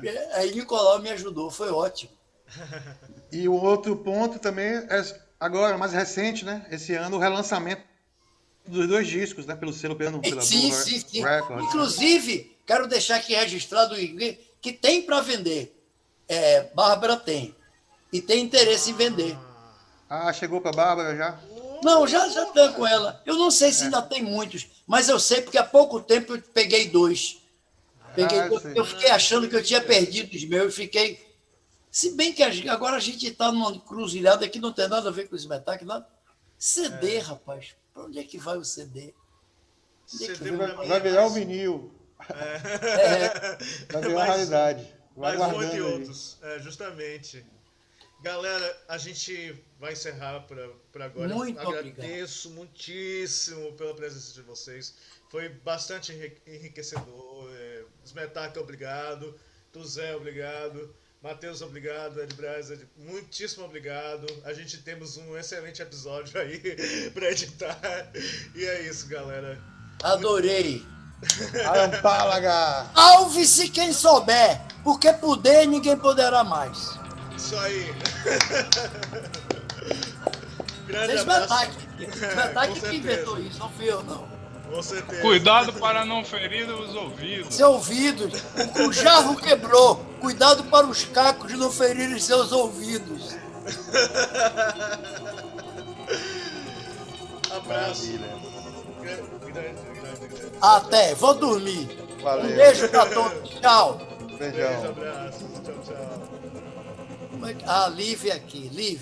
Nicolau me ajudou, foi ótimo. E o outro ponto também é agora, mais recente, né? Esse ano, o relançamento dos 2 discos, né? Pelo selo pela Sim, Blue sim, sim. Records. Inclusive, quero deixar aqui registrado que tem para vender. Bárbara tem. E tem interesse em vender. Ah, chegou para Bárbara já? Não, já tenho com ela. Eu não sei se ainda tem muitos, mas eu sei porque há pouco tempo eu peguei 2. Sim. Eu fiquei achando que eu tinha perdido os meus, fiquei. Se bem que agora a gente está numa cruzilhada que não tem nada a ver com o Smetak, nada. CD, rapaz. Para onde é que vai o CD? CD Vai, pra mim vai é virar mais- o vinil. É, Vai virar Mais- realidade. Vai Mais um entre guardando aí. outros. Justamente. Galera, a gente vai encerrar por agora. Muito Agradeço muitíssimo pela presença de vocês. Foi bastante enriquecedor. Smetak, obrigado. Tuzé, obrigado. Matheus, obrigado. Ed Braz, muitíssimo obrigado. A gente temos um excelente episódio aí para editar. E é isso, galera. adorei. Arampálaga! Salve-se quem souber, porque poder ninguém poderá mais. Isso aí. Grande Vocês abraço. Smetak Com que certeza. inventou isso, não fui eu, não. Com certeza. Cuidado para não ferir os ouvidos. Seus ouvidos, o jarro quebrou. Cuidado para os cacos de não ferirem seus ouvidos. Abraço. Maravilha. Grande. Até, vou dormir. Valeu. Um beijo pra todos. Tchau. Beijo, Beijão. abraço. Tchau, tchau. A Liv aqui, Liv.